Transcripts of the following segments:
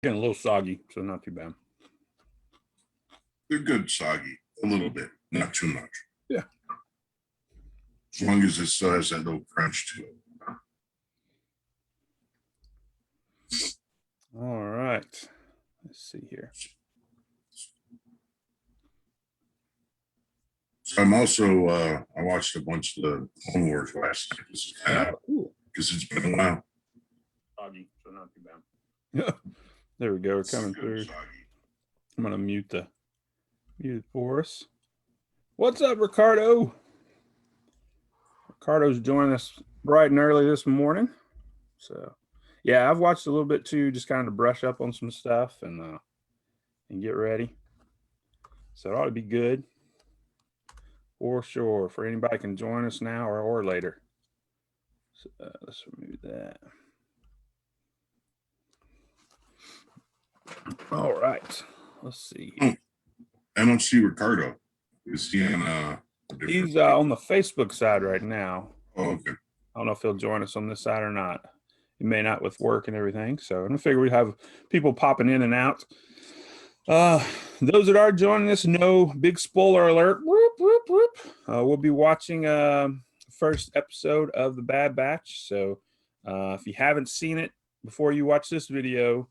Getting a little soggy, so not too bad. They're good soggy, a little bit, not too much. Yeah. As long as it still has that little crunch to it. All right. Let's see here. So I'm also, I watched a bunch of the Clone Wars last night because it's been a while. Soggy, so not too bad. Yeah. There we go. We're coming through. Soggy. I'm going to mute it for us. What's up, Ricardo? Ricardo's joining us bright and early this morning. So, yeah, I've watched a little bit too, just kind of brush up on some stuff and get ready. So it ought to be good for sure. For anybody can join us now or later. So let's remove that. All right. Let's see. I don't see Ricardo. Is he on? He's on the Facebook side right now. Oh, okay. I don't know if he'll join us on this side or not. He may not with work and everything. So I figure we'd have people popping in and out. Those that are joining us, no big spoiler alert. Whoop, whoop, whoop. We'll be watching first episode of The Bad Batch. So if you haven't seen it before you watch this video,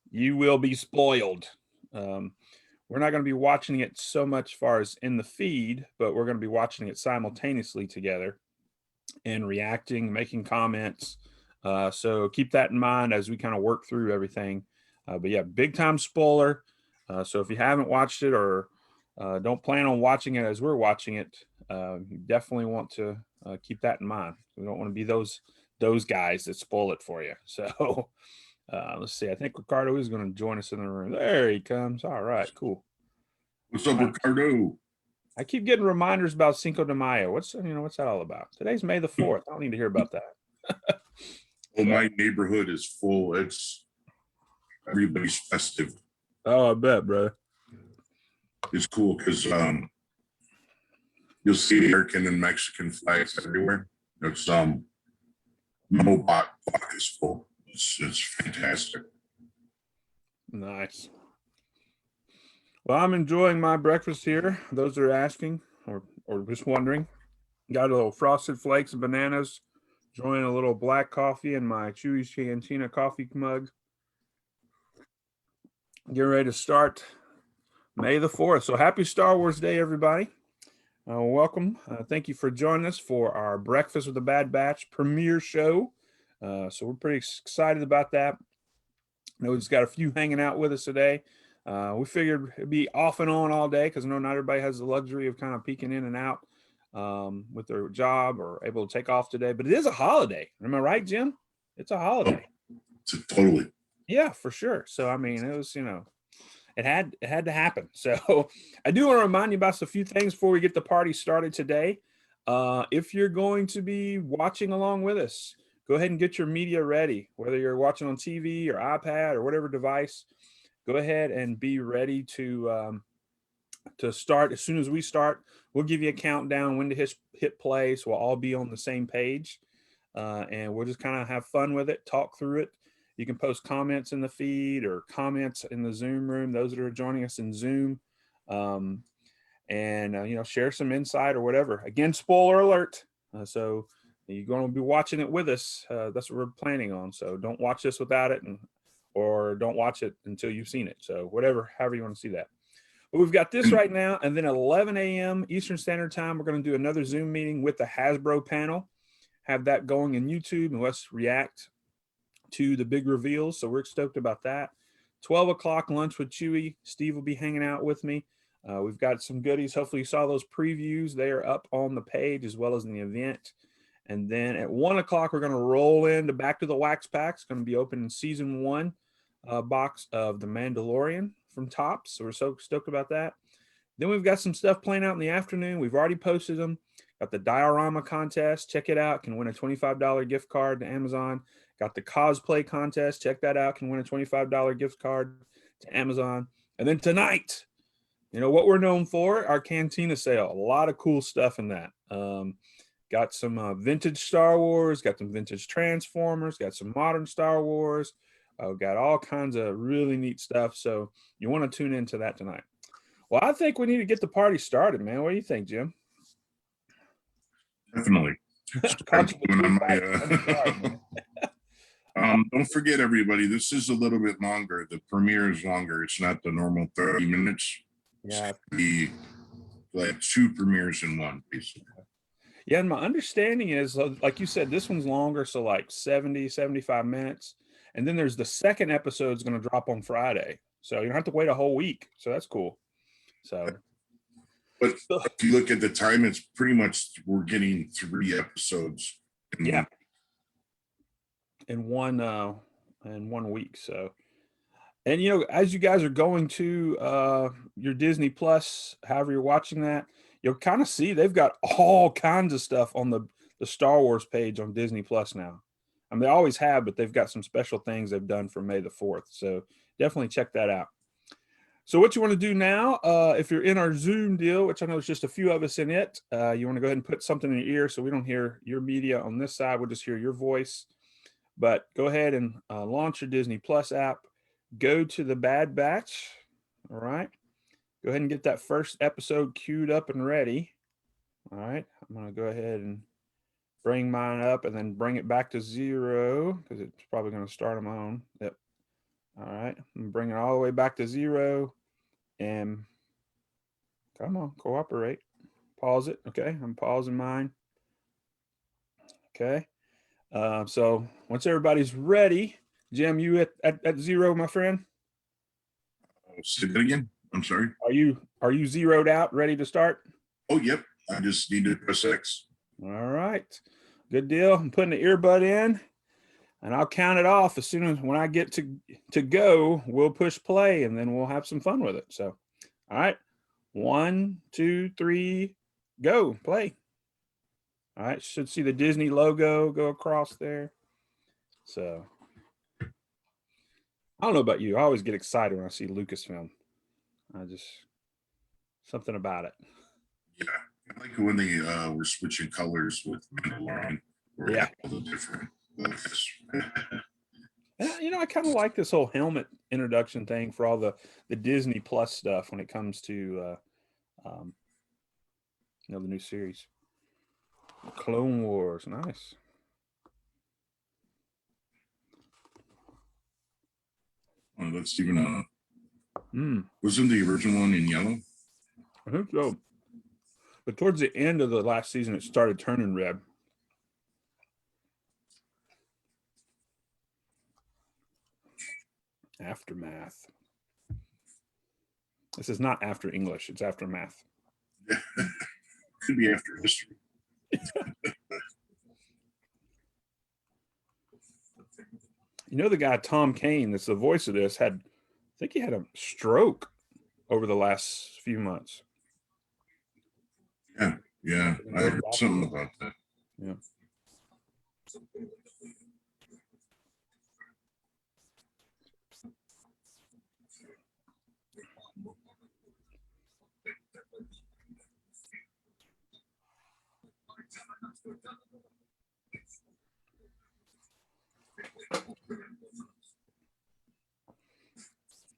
you will be spoiled. We're not going to be watching it so much far as in the feed, but we're going to be watching it simultaneously together and reacting, making comments. So keep that in mind as we kind of work through everything. But yeah, big time spoiler. So if you haven't watched it or don't plan on watching it as we're watching it, you definitely want to keep that in mind. We don't want to be those guys that spoil it for you. So let's see. I think Ricardo is going to join us in the room. There he comes. All right, cool. What's up, Ricardo? I keep getting reminders about Cinco de Mayo. What's that all about? Today's May the 4th. I don't need to hear about that. Well, my neighborhood is full. It's everybody's festive. Oh, I bet, bro. It's cool because you'll see American and Mexican flags everywhere. It's no block is full. It's fantastic. Nice. Well, I'm enjoying my breakfast here. Those that are asking or just wondering, got a little frosted flakes and bananas, enjoying a little black coffee in my Chewy's Cantina coffee mug. Getting ready to start May the 4th. So happy Star Wars Day, everybody. Welcome. Thank you for joining us for our Breakfast with the Bad Batch premiere show. So we're pretty excited about that. I know we've just got a few hanging out with us today. We figured it'd be off and on all day because I know not everybody has the luxury of kind of peeking in and out with their job or able to take off today. But it is a holiday. Am I right, Jim? It's a holiday. Totally. Yeah, for sure. So, I mean, it was, it had to happen. So I do want to remind you about a few things before we get the party started today. If you're going to be watching along with us, go ahead and get your media ready, whether you're watching on TV or iPad or whatever device. Go ahead and be ready to start. As soon as we start, we'll give you a countdown when to hit play, so we'll all be on the same page, and we'll just kind of have fun with it, talk through it. You can post comments in the feed or comments in the Zoom room, those that are joining us in Zoom, and share some insight or whatever. Again, spoiler alert. So you're going to be watching it with us. That's what we're planning on. So don't watch this without it, or don't watch it until you've seen it. So however you want to see that. But we've got this right now, and then at 11 a.m. Eastern Standard Time, we're going to do another Zoom meeting with the Hasbro panel. Have that going in YouTube, and let's react to the big reveals. So we're stoked about that. 12 o'clock lunch with Chewy. Steve will be hanging out with me. We've got some goodies. Hopefully you saw those previews. They are up on the page as well as in the event. And then at 1 o'clock, we're going to roll into Back to the Wax Pack. It's going to be opening season 1 box of The Mandalorian from Topps. So we're so stoked about that. Then we've got some stuff playing out in the afternoon. We've already posted them. Got the diorama contest. Check it out. Can win a $25 gift card to Amazon. Got the cosplay contest. Check that out. Can win a $25 gift card to Amazon. And then tonight, what we're known for, our Cantina sale. A lot of cool stuff in that. Got some vintage Star Wars. Got some vintage Transformers. Got some modern Star Wars. Oh, got all kinds of really neat stuff. So you want to tune into that tonight. Well, I think we need to get the party started, man. What do you think, Jim? Definitely. Caught you Doing between on my, don't forget, everybody, this is a little bit longer. The premiere is longer. It's not the normal 30 minutes. Yeah. It's gonna be like 2 premieres in one, basically. Yeah, and my understanding is, like you said, this one's longer, so like 70, 75 minutes. And then there's the second episode's going to drop on Friday. So you don't have to wait a whole week. So that's cool. So, but if you look at the time, it's pretty much we're getting 3 episodes in one week. So, and you know, as you guys are going to your Disney Plus, however you're watching that, you'll kind of see they've got all kinds of stuff on the Star Wars page on Disney Plus now. I mean, they always have, but they've got some special things they've done for May the 4th. So definitely check that out. So what you want to do now, if you're in our Zoom deal, which I know there's just a few of us in it, you want to go ahead and put something in your ear so we don't hear your media on this side. We'll just hear your voice. But go ahead and launch your Disney Plus app. Go to the Bad Batch. All right. Go ahead and get that first episode queued up and ready. All right. I'm going to go ahead and bring mine up and then bring it back to 0 because it's probably going to start on my own. Yep. All right. I'm bringing it all the way back to 0 and come on, cooperate. Pause it. Okay. I'm pausing mine. Okay. So once everybody's ready, Jim, you at 0, my friend? Say that again. I'm sorry. Are you zeroed out, ready to start? Oh, yep. I just need to press X. All right. Good deal. I'm putting the earbud in and I'll count it off as soon as when I get to go, we'll push play and then we'll have some fun with it. So, all right. 1, 2, 3, go, play. All right. Should see the Disney logo go across there. So, I don't know about you. I always get excited when I see Lucasfilm. Something about it. Yeah. I like when they were switching colors with Mandalorian. Yeah. All the different logos. You know, I kind of like this whole helmet introduction thing for all the Disney Plus stuff when it comes to, you know, the new series. Clone Wars, nice. Oh, that's even wasn't the original one in yellow? I think so. But towards the end of the last season, it started turning red. Aftermath. This is not after English. It's after math. Could be after history. You know, the guy, Tom Kane, that's the voice of this, I think he had a stroke over the last few months. Yeah. I heard something about that. Yeah.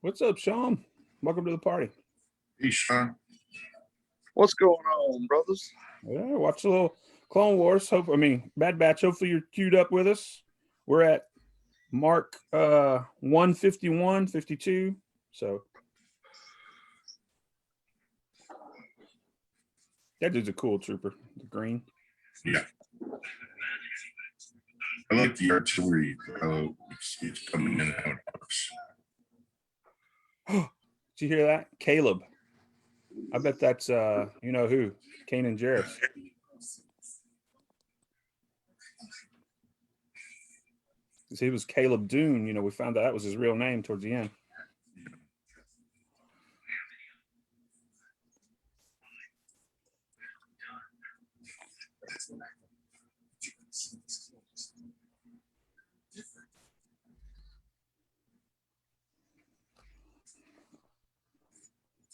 What's up, Sean? Welcome to the party. Hey, Sean. What's going on, brothers? Yeah, watch a little Clone Wars. Bad Batch. Hopefully you're queued up with us. We're at mark 151, 52. So that dude's a cool trooper, the green. Yeah. I like the artillery. It's coming in and out. Did you hear that? Caleb. I bet that's you know who? Kanan Jarrus. Because he was Caleb Dune. You know, we found out that was his real name towards the end.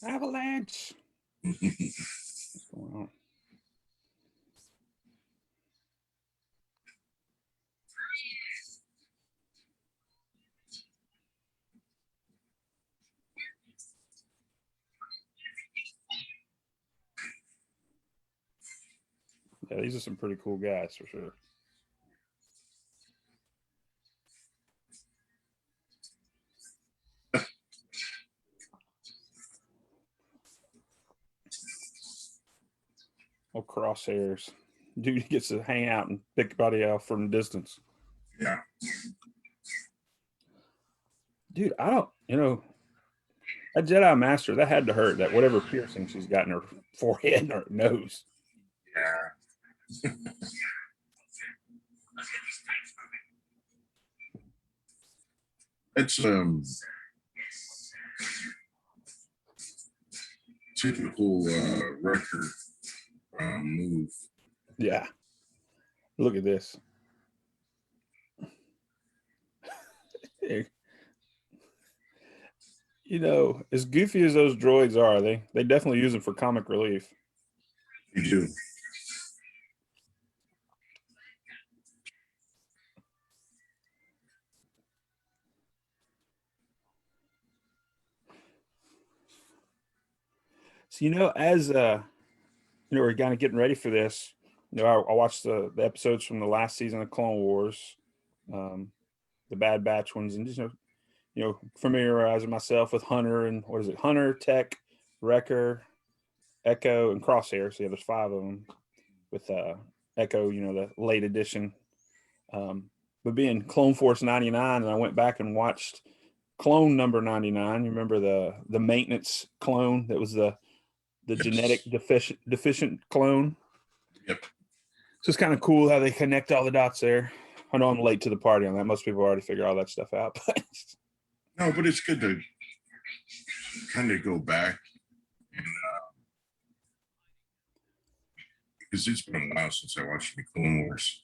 Avalanche. What's going on? Yeah, these are some pretty cool guys for sure. Oh, crosshairs. Dude gets to hang out and pick everybody off from a distance. Yeah. Dude, I don't, that Jedi Master, that had to hurt. That whatever piercing she's got in her forehead or nose. Yeah. It's typical record move. Yeah. Look at this. As goofy as those droids are, they definitely use them for comic relief. You do. So, as we're kind of getting ready for this. I watched the episodes from the last season of Clone Wars, the Bad Batch ones, and just familiarizing myself with Hunter and what is it? Hunter, Tech, Wrecker, Echo, and Crosshairs. Yeah, there's 5 of them with Echo. The late edition. But being Clone Force 99, and I went back and watched Clone number 99. You remember the maintenance clone that was the Yes. genetic deficient clone. Yep. So it's kind of cool how they connect all the dots there. I know I'm late to the party on that. Most people already figure all that stuff out. No, but it's good to kind of go back and because it's been a while since I watched the Clone Wars.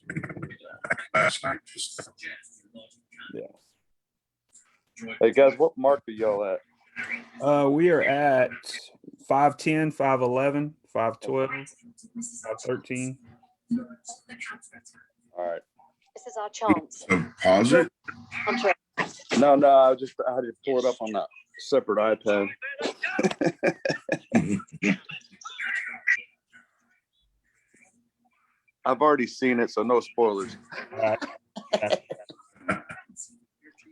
Last night, just Hey guys, what mark are y'all at? We are at 5'10", 5'11", 5'12", 5'13". All right. This is our chance. so pause it. No, I had to pull it up on that separate iPad. I've already seen it, so no spoilers.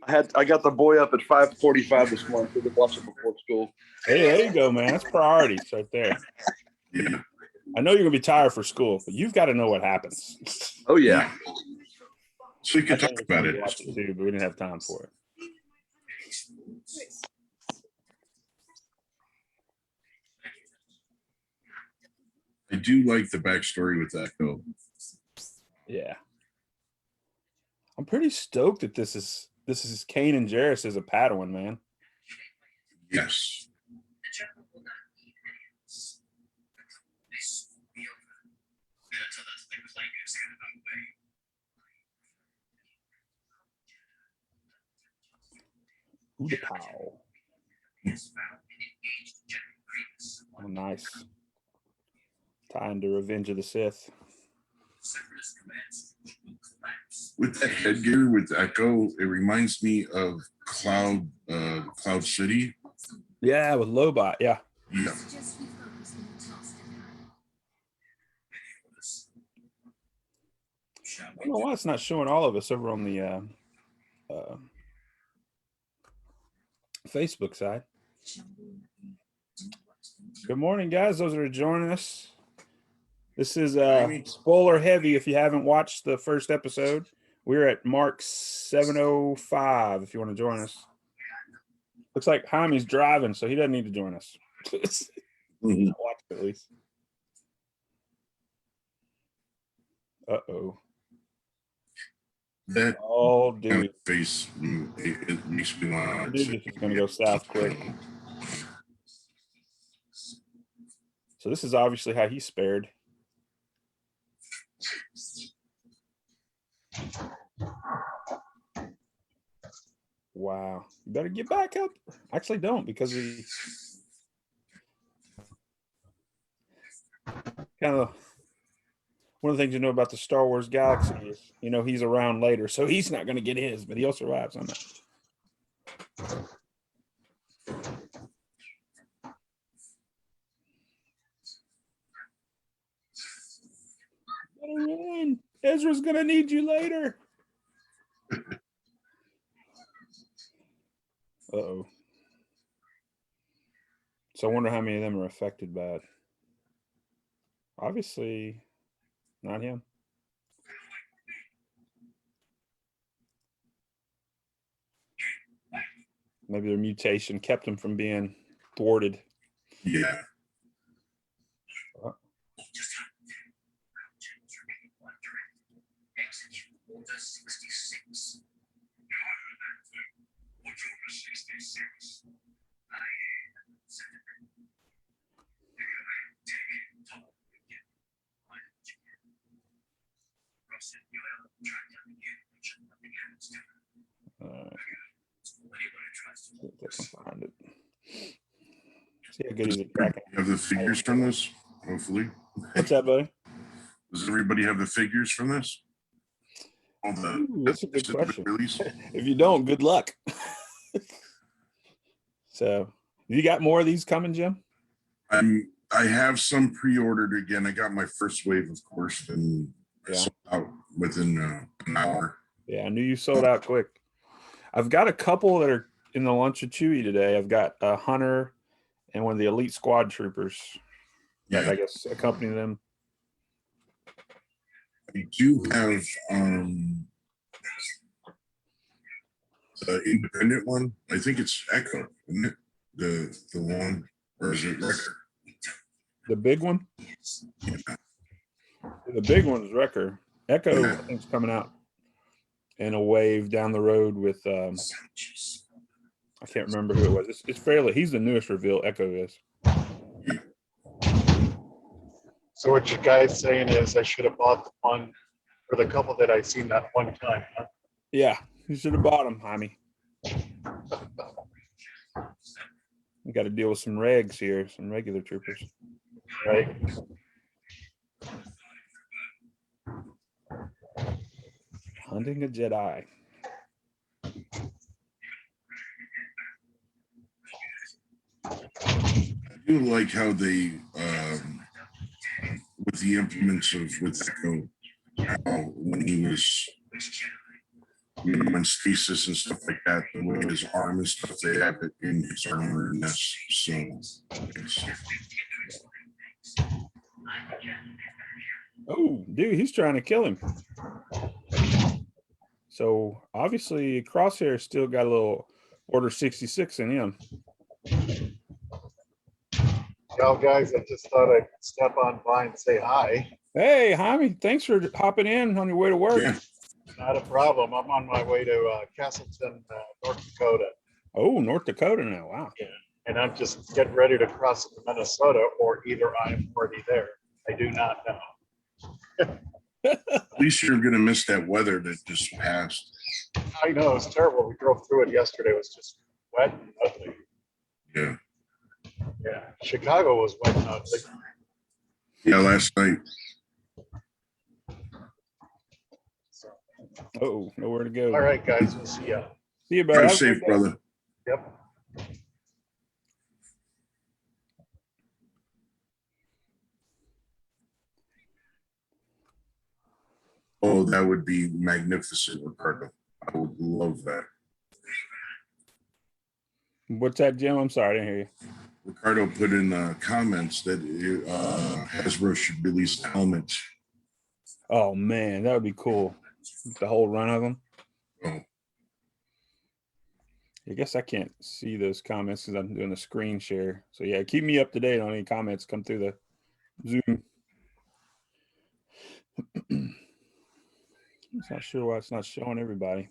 I got the boy up at 5:45 this morning to watch it before school. Hey, there you go, man. That's priorities right there. Yeah. I know you're gonna be tired for school, but you've got to know what happens. Oh yeah. So you I can talk think about we it. watched it too, but we didn't have time for it. I do like the backstory with that though. Yeah, I'm pretty stoked that this is Kane and Jarrus as a Padawan, man. Yes. Ooh, the pow. Oh, nice. Time to Revenge of the Sith. With that headgear with Echo, it reminds me of Cloud City. Yeah, with Lobot. Yeah. Yeah. I don't know why it's not showing all of us over on the Facebook side. Good morning, guys. Those that are joining us. This is spoiler heavy if you haven't watched the first episode. We're at mark 7:05 if you want to join us. Looks like Jaime's driving, so he doesn't need to join us. Mhm. Watch it at least. Uh-oh. That Oh, dude. face it makes me want Dude, this is going to go south quick. So this is obviously how he's spared. Wow. You better get back up. Actually, don't, because he kind of one of the things you know about the Star Wars galaxy is, he's around later, so he's not going to get his, but he'll survive somehow. Ezra's gonna need you later. Uh-oh. So I wonder how many of them are affected by it. Obviously, not him. Maybe their mutation kept him from being thwarted. Yeah. All right. See if I can find it. See how good he's at tracking. You have the figures from this? Hopefully. What's that, buddy? Does everybody have the figures from this? All the Ooh, that's a good question. release? If you don't, good luck. So, you got more of these coming, Jim? I have some pre-ordered again. I got my first wave, of course, and I Yeah. sold out within an hour. Yeah, I knew you sold out quick. I've got a couple that are in the lunch of Chewy today. I've got a Hunter and one of the Elite Squad Troopers that I guess accompany them. I do have the independent one. I think it's Echo, isn't it? The one, or is it Wrecker? The big one? The big one's Wrecker. Echo, I think, is coming out in a wave down the road with I can't remember who it was. It's fairly, he's the newest reveal, Echo is. So what you guys saying is I should have bought the one for the couple that I seen that one time, huh? Yeah, you should have bought them, Jaime. We got to deal with some regs here, some regular troopers. Right? Hunting a Jedi. I do like how they, with the implements of with Echo, when he was in stasis and stuff like that, the way his arm and stuff, they have it in his armor, and that's so. Oh, dude, he's trying to kill him. So obviously, Crosshair still got a little Order 66 in him. Well, guys, I just thought I'd step on by and say hi. Hey, Jaime, thanks for hopping in on your way to work. Yeah. Not a problem. I'm on my way to Castleton, North Dakota, Oh, North Dakota now. Wow. and I'm just getting ready to cross into Minnesota, or either I'm already there. I do not know. At least you're gonna miss that weather that just passed. I know, it's terrible. We drove through it yesterday. It was just wet and ugly. Yeah. Yeah, Chicago was wet and ugly. Yeah, last night. Oh, nowhere to go. All right, guys, we'll see ya. See you, bud. Drive Have a safe, good day. brother. Yep. Oh, that would be magnificent, Ricardo. I would love that. What's that, Jim? I'm sorry, I didn't hear you. Ricardo put in comments that Hasbro should release the helmet. Oh man, that would be cool. The whole run of them. Oh, I guess I can't see those comments because I'm doing a screen share. So yeah, keep me up to date on any comments come through the Zoom. I'm not sure why it's not showing everybody.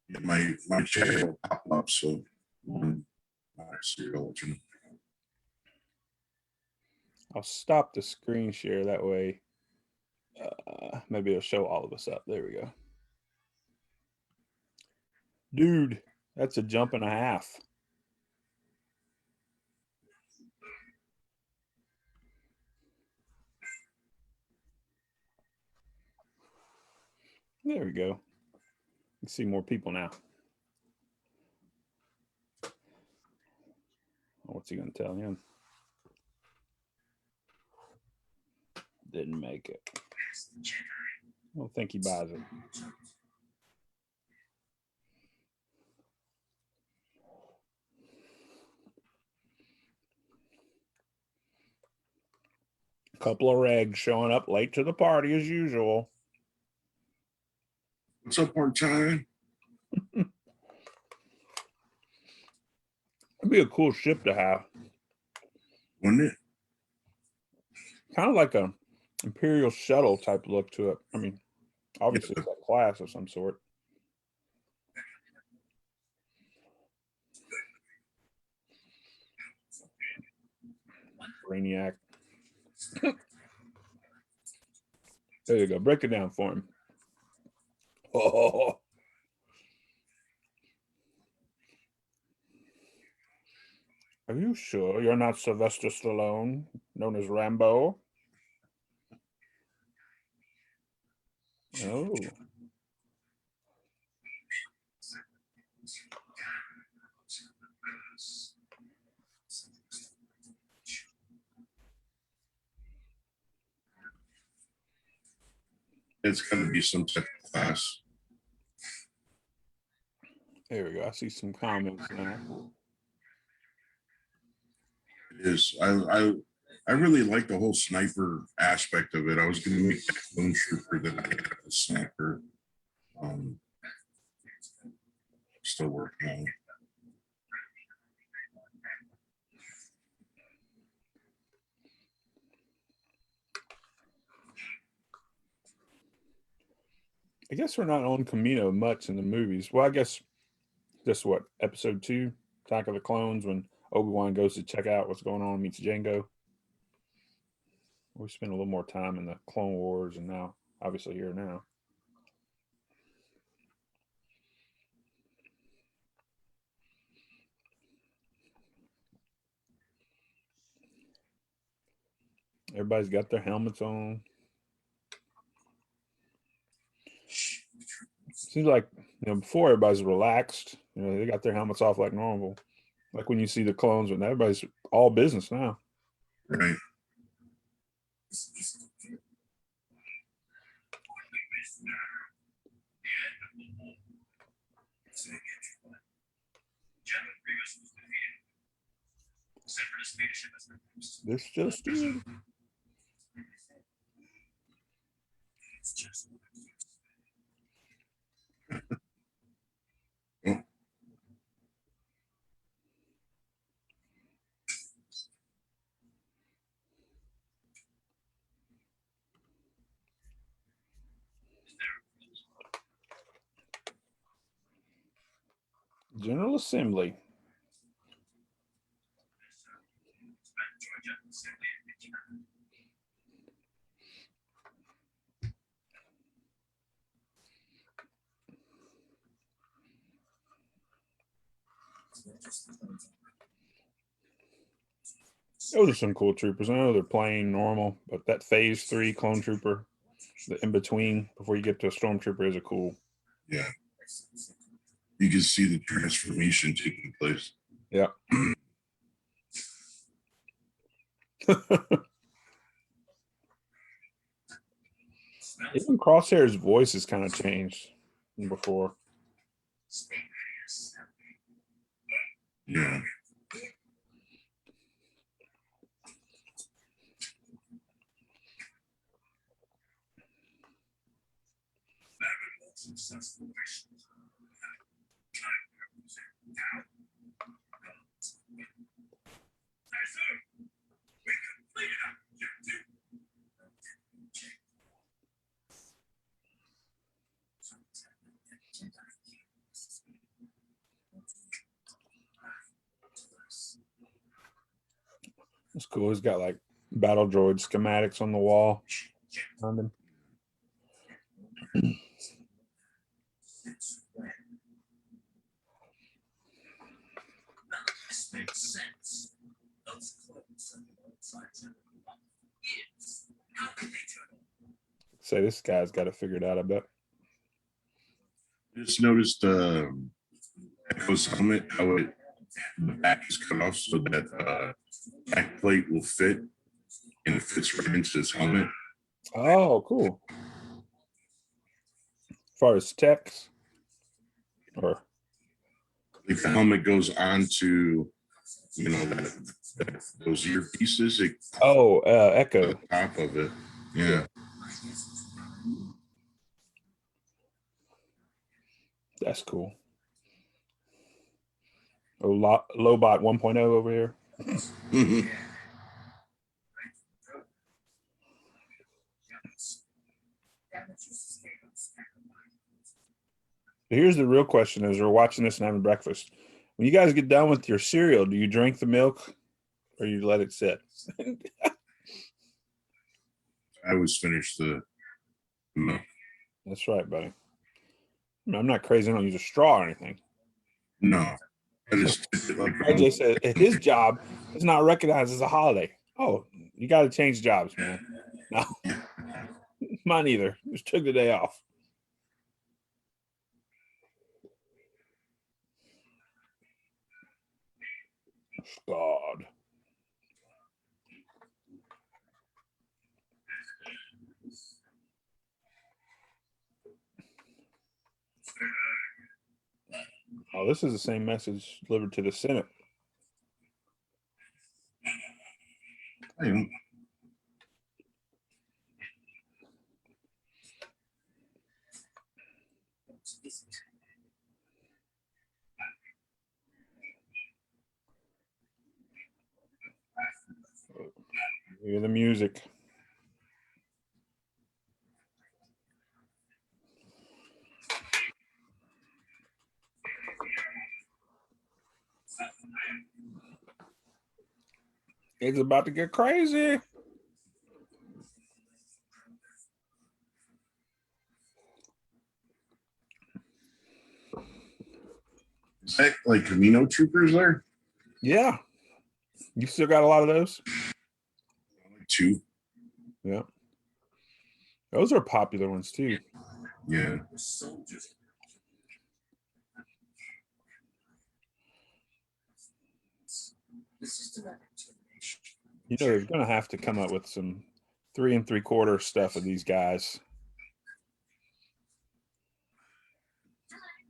yeah, my channel pop up, so I see it all. I'll stop the screen share that way. Maybe it'll show all of us up. There we go. Dude, that's a jump and a half. There we go. You can see more people now. What's he going to tell him? Didn't make it. I don't think he buys it. Couple of regs showing up late to the party as usual. What's up, part-time? It'd be a cool ship to have. Wouldn't it? Kind of like a Imperial shuttle type look to it. I mean, obviously it's a class of some sort. Brainiac. There you go. Break it down for him. Oh. Are you sure you're not Sylvester Stallone, known as Rambo? Oh. It's going to be some type of class. There we go. I see some comments now. It is. I really like the whole sniper aspect of it. I was going to make that clone trooper that I had a sniper. Still working on it. I guess we're not on Camino much in the movies. Well, I guess just what, episode 2, Attack of the Clones, when Obi-Wan goes to check out what's going on, meets Jango. We spend a little more time in the Clone Wars, and now obviously here now. Everybody's got their helmets on. Seems like, before everybody's relaxed. They got their helmets off like normal. Like when you see the clones, when everybody's all business now. Right. This just in. General Assembly. Those are some cool troopers. I know they're playing normal, but that phase 3 clone trooper, the in between before you get to a stormtrooper, is a cool. Yeah. You can see the transformation taking place. Yeah. Even Crosshair's voice has kind of changed from before. Yeah. It's cool. He's got like battle droid schematics on the wall around him. Say this guy's got it figured out, I bet. Just noticed Echo's helmet, how the back is cut off so that back plate will fit, and it fits right into his helmet. Oh, cool. As far as text, or If the helmet goes on to, those earpieces, it oh, the Echo. top of it. Yeah. Yeah. That's cool. Oh, Lobot 1.0 over here. Mhm. Here's the real question: as we're watching this and having breakfast, when you guys get done with your cereal, do you drink the milk or you let it sit? I always finish the no. That's right, buddy. I mean, I'm not crazy. I don't use a straw or anything. No. I just like RJ said his job is not recognized as a holiday. Oh, you got to change jobs, man. No, mine either. Just took the day off. God. Oh, this is the same message delivered to the Senate. I Hear the music. It's about to get crazy. Is that like Camino troopers there? Yeah. You still got a lot of those? Like two. Yeah. Those are popular ones too. Yeah. You know, they're going to have to come up with some 3 3/4 stuff of these guys.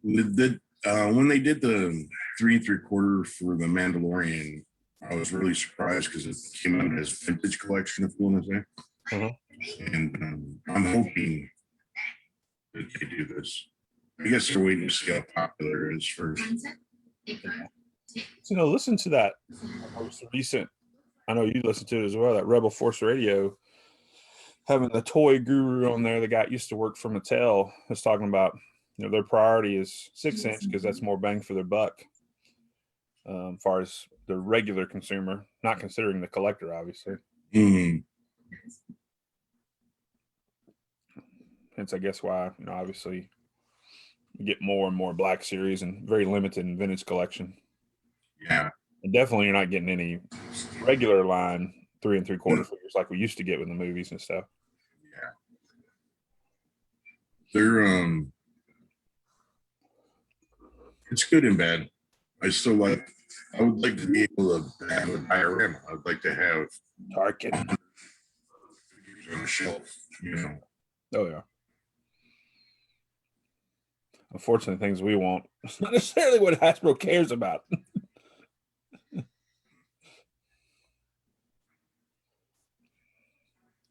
When they did the 3 3/4 for the Mandalorian, I was really surprised because it came out as vintage collection, if you want to say. Uh-huh. And I'm hoping that they do this. I guess they're waiting to see how popular it is first. So, listen to that. That was recent. I know you listened to it as well. That Rebel Force Radio, having the toy guru on there, the guy used to work for Mattel, was talking about, their priority is 6-inch because that's more bang for their buck. As far as the regular consumer, not considering the collector, obviously. Mm. Hence, I guess why, obviously, you get more and more Black Series and very limited in vintage collection. Yeah. And definitely, you're not getting any regular line 3 3/4 figures like we used to get with the movies and stuff. Yeah. They're it's good and bad. I would like to be able to have a diorama. I'd like to have Tarkin. on a shelf. Oh yeah. Unfortunately, things we want. It's not necessarily what Hasbro cares about.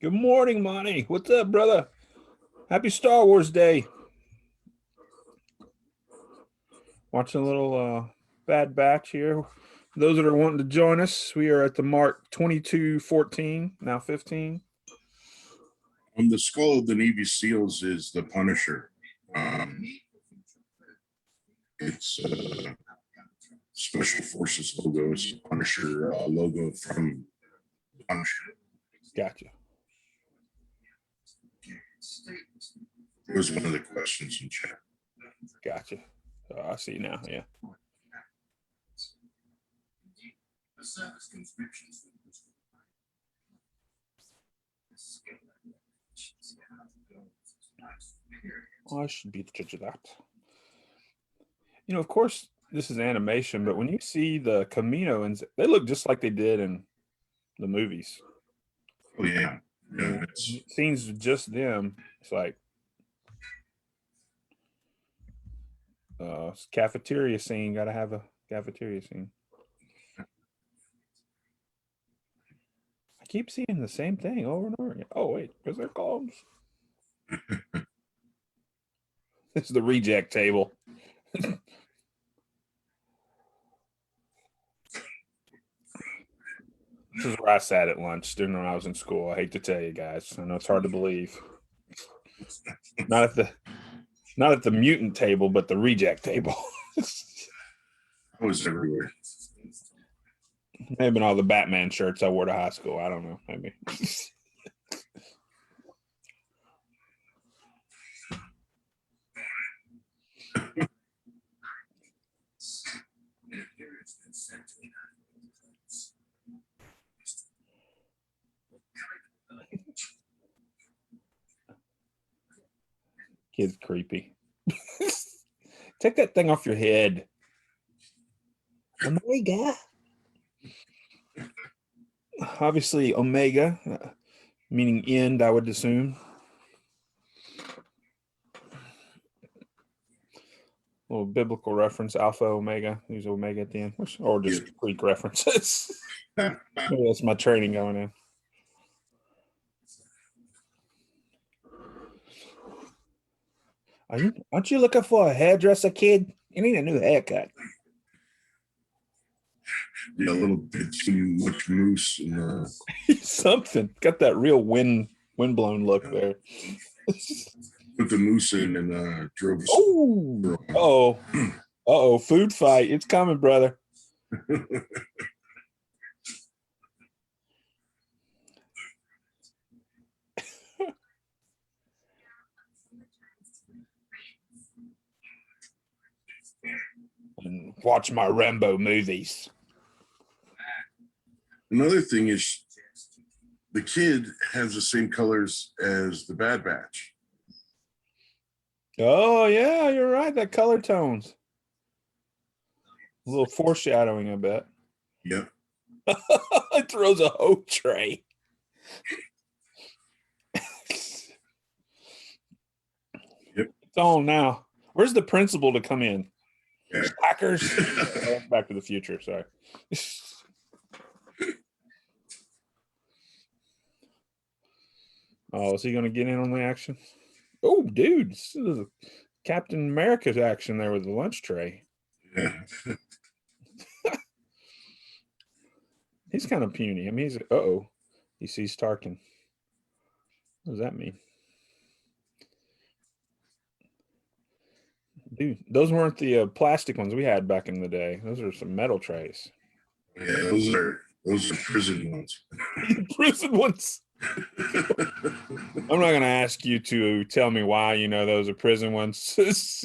Good morning, Monty. What's up, brother? Happy Star Wars Day. Watching a little Bad Batch here. For those that are wanting to join us, we are at the mark 22:14, now 15. On the skull of the Navy SEALs is the Punisher. It's Special Forces logo. It's the Punisher logo from Punisher. Gotcha. It was one of the questions in chat. Gotcha. I see now. Yeah. I should be the judge of that. Of course, this is animation, but when you see the Camino, and they look just like they did in the movies. Oh yeah. Yeah, it's, Scenes with just them. It's like cafeteria scene. Got to have a cafeteria scene. I keep seeing the same thing over and over again. Oh wait, because they're columns. This is the reject table. This is where I sat at lunch during when I was in school. I hate to tell you guys. I know it's hard to believe. Not at the mutant table, but the reject table. I was everywhere. Maybe all the Batman shirts I wore to high school. I don't know. Maybe. Kid's creepy. Take that thing off your head. Omega. Obviously, Omega, meaning end, I would assume. Little biblical reference, Alpha, Omega. Use Omega at the end, or just Greek references. Maybe that's my training going in. Aren't you looking for a hairdresser, kid? You need a new haircut. Yeah, a little bit too much moose. And, Something. Got that real windblown look there. put the moose in and drove. Oh, food fight. It's coming, brother. And watch my Rambo movies. Another thing is the kid has the same colors as the Bad Batch. Oh, yeah, you're right. That color tones. A little foreshadowing, I bet. Yep. It throws a hoe tray. Yep. It's on now. Where's the principal to come in? Yeah. Hackers. Back to the Future. Sorry. Oh, is he going to get in on the action? Oh, dude, this is Captain America's action there with the lunch tray. Yeah. He's kind of puny. I mean, he's he sees Tarkin. What does that mean? Dude, those weren't the plastic ones we had back in the day. Those are some metal trays. Yeah, those are prison ones. Prison ones. I'm not going to ask you to tell me why you know those are prison ones.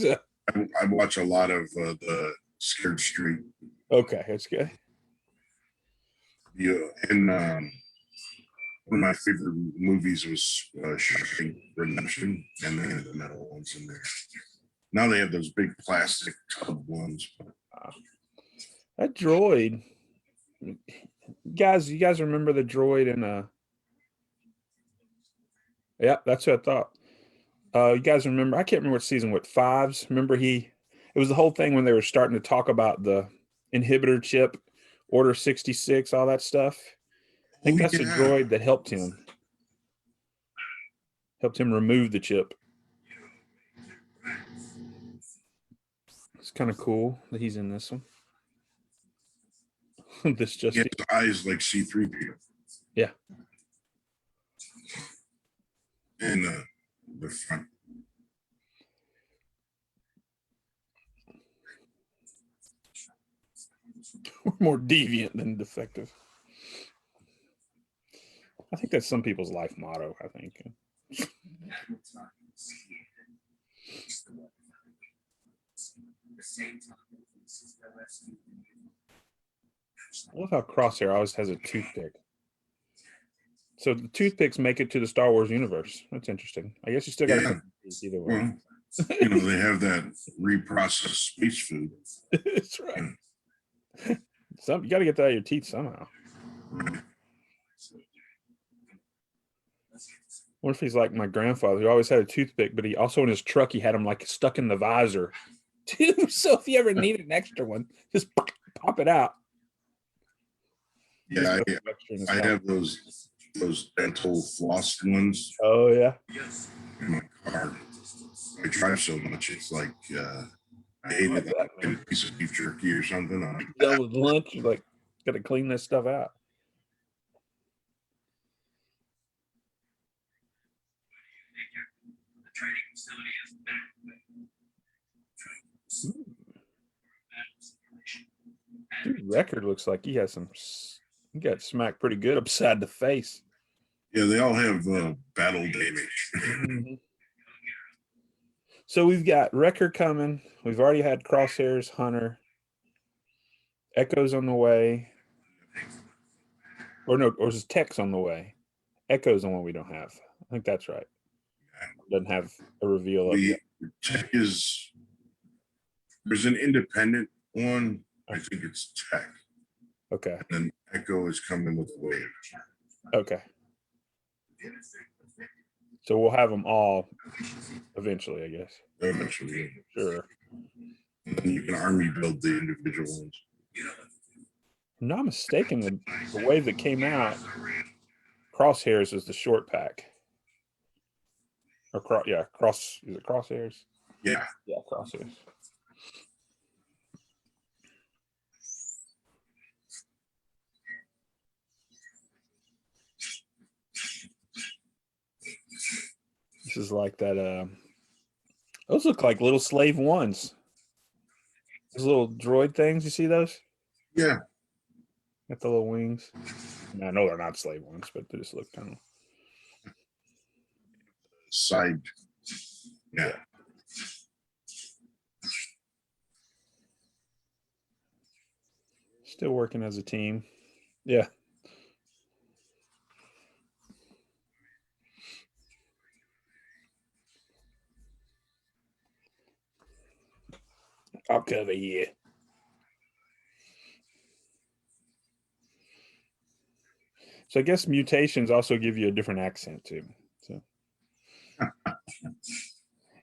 I watch a lot of the Scared Street. Okay, that's good. Yeah, and one of my favorite movies was Shawshank Redemption, and they had the metal ones in there. Now they have those big plastic tub ones. That droid, guys, you guys remember the droid in yeah, that's what I thought. You guys remember? I can't remember what season, what fives. Remember it was the whole thing when they were starting to talk about the inhibitor chip, Order 66, all that stuff. I think that's the droid that helped him remove the chip. It's kind of cool that he's in this one. This just He has eyes like C3PO. Yeah. And the front. More deviant than defective. I think that's some people's life motto, I think. I love how Crosshair always has a toothpick. So the toothpicks make it to the Star Wars universe. That's interesting. I guess you still got to either way. Well, they have that reprocessed space food. That's right. You got to get that out of your teeth somehow. What if he's like my grandfather who always had a toothpick, but he also in his truck he had them like stuck in the visor. Dude, so if you ever need an extra one, just pop it out. Yeah, Just go extra in his I car. have those dental floss ones Oh yeah. in my car. I drive so much, it's like I hate it, like a piece of beef jerky or something. I'm like, Done with lunch, you're like, gotta clean this stuff out. Dude, Record looks like he has some. He got smacked pretty good upside the face. yeah, they all have battle damage. Mhm. So we've got Record coming. We've already had Crosshairs, Hunter, Echo's on the way. Or no, or is Tech's on the way? Echo's the one we don't have. I think that's right. Doesn't have a reveal of yet. Tech is there's an independent one. I think it's Tech. Okay. And then Echo is coming with Wave. Okay. So we'll have them all eventually, I guess. Eventually. Sure. And then you can army build the individual ones. If I'm not mistaken, the wave that came out, Crosshairs is the short pack. Or is it Crosshairs? Yeah. Yeah, Crosshairs. This is like that. Those look like little slave ones. Those little droid things. You see those? Yeah. Got the little wings. I know they're not slave ones, but they just look kind of Side. Yeah. still working as a team. Yeah. I'll cover you. So I guess mutations also give you a different accent too. So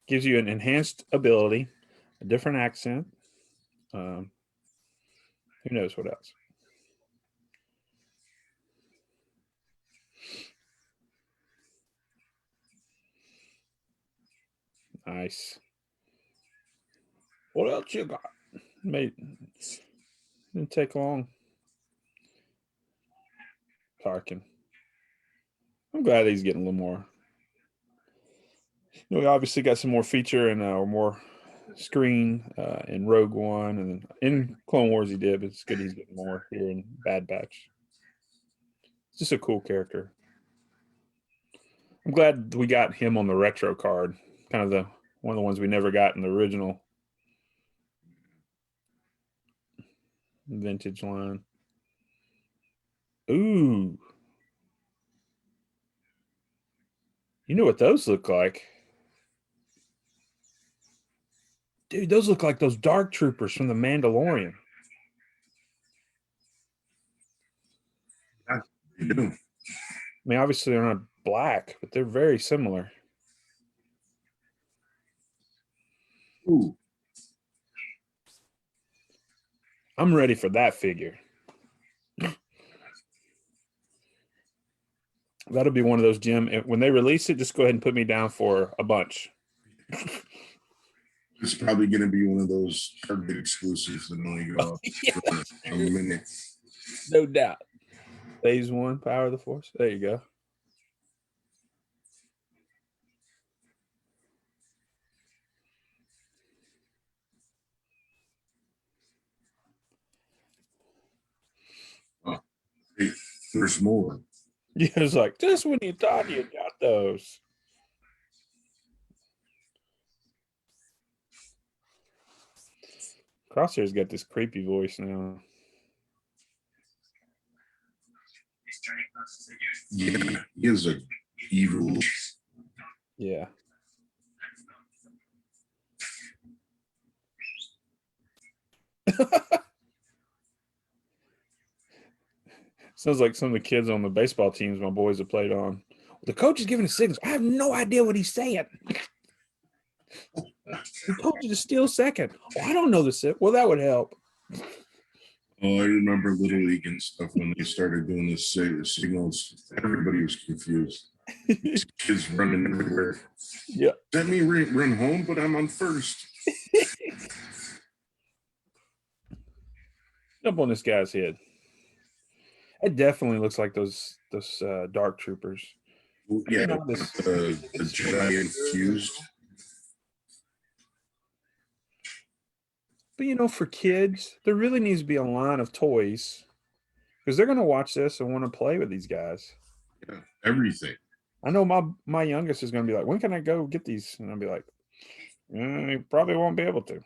gives you an enhanced ability, a different accent. Who knows what else? Nice. What else you got? Mate, didn't take long. Tarkin. I'm glad he's getting a little more. We obviously got some more feature and or more screen in Rogue One, and in Clone Wars he did, but it's good he's getting more here in Bad Batch. It's just a cool character. I'm glad we got him on the retro card, kind of the one of the ones we never got in the original vintage line. Ooh. You know what those look like? Dude, those look like those dark troopers from the Mandalorian. Yeah, you do. I mean, obviously they're not black, but they're very similar. Ooh. I'm ready for that figure. That'll be one of those, Jim. When they release it, just go ahead and put me down for a bunch. It's probably going to be one of those Target exclusives that only go up for a minute. No doubt. Phase 1, Power of the Force. There you go. Oh, hey, there's more. Yeah, it's like, just when you thought you got those. Crosshair's got this creepy voice now. Yeah, he is a evil. Yeah. Sounds like some of the kids on the baseball teams my boys have played on. The coach is giving us signals. I have no idea what he's saying. He told you to steal second. Oh, I don't know this. Well, that would help. Oh, I remember Little League and stuff when they started doing the signals. Everybody was confused. These kids running everywhere. Yeah. Let me run home, but I'm on first. Jump on this guy's head. It definitely looks like those dark troopers. Yeah, know, this- the Jedi infused. But you know, for kids, there really needs to be a line of toys because they're going to watch this and want to play with these guys. Yeah, everything. I know my youngest is going to be like, when can I go get these? And I'll be like, you probably won't be able to.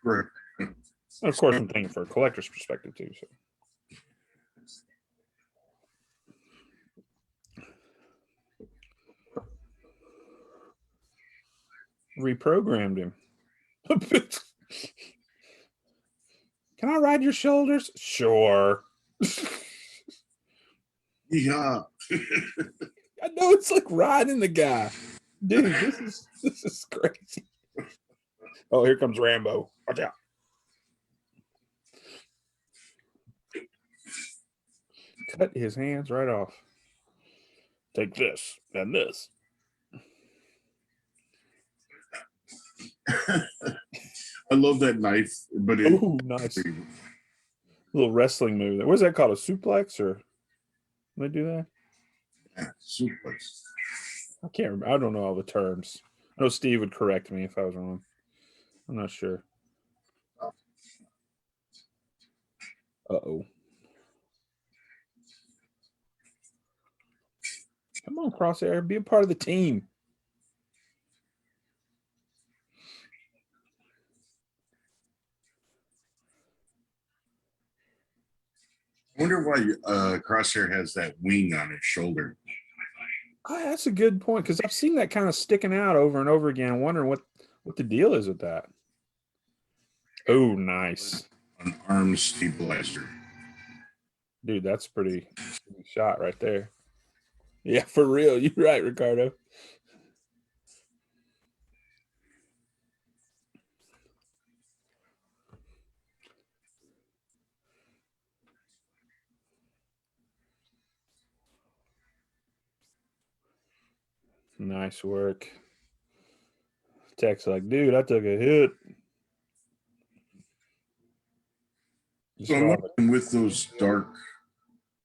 Correct. And of course, I'm thinking for a collector's perspective too. So. Reprogrammed him. Can I ride your shoulders? Sure. Yeah. I know it's like riding the guy. Dude, this is crazy. Oh, here comes Rambo. Watch out. Cut his hands right off. Take this and this. I love that knife, but Oh, nice. Little wrestling move. What's that called? A suplex or they do that? yeah, suplex. I can't remember. I don't know all the terms. I know Steve would correct me if I was wrong. I'm not sure. Uh-oh. Come on, Crosshair. Be a part of the team. I wonder why Crosshair has that wing on his shoulder. Oh, that's a good point because I've seen that kind of sticking out over and over again. Wondering what the deal is with that. Oh, nice. An arm stabilizer. Dude, that's pretty shot right there. Yeah, for real. You're right, Ricardo. Nice work. Tech's like, dude, I took a hit. So I'm wondering with those dark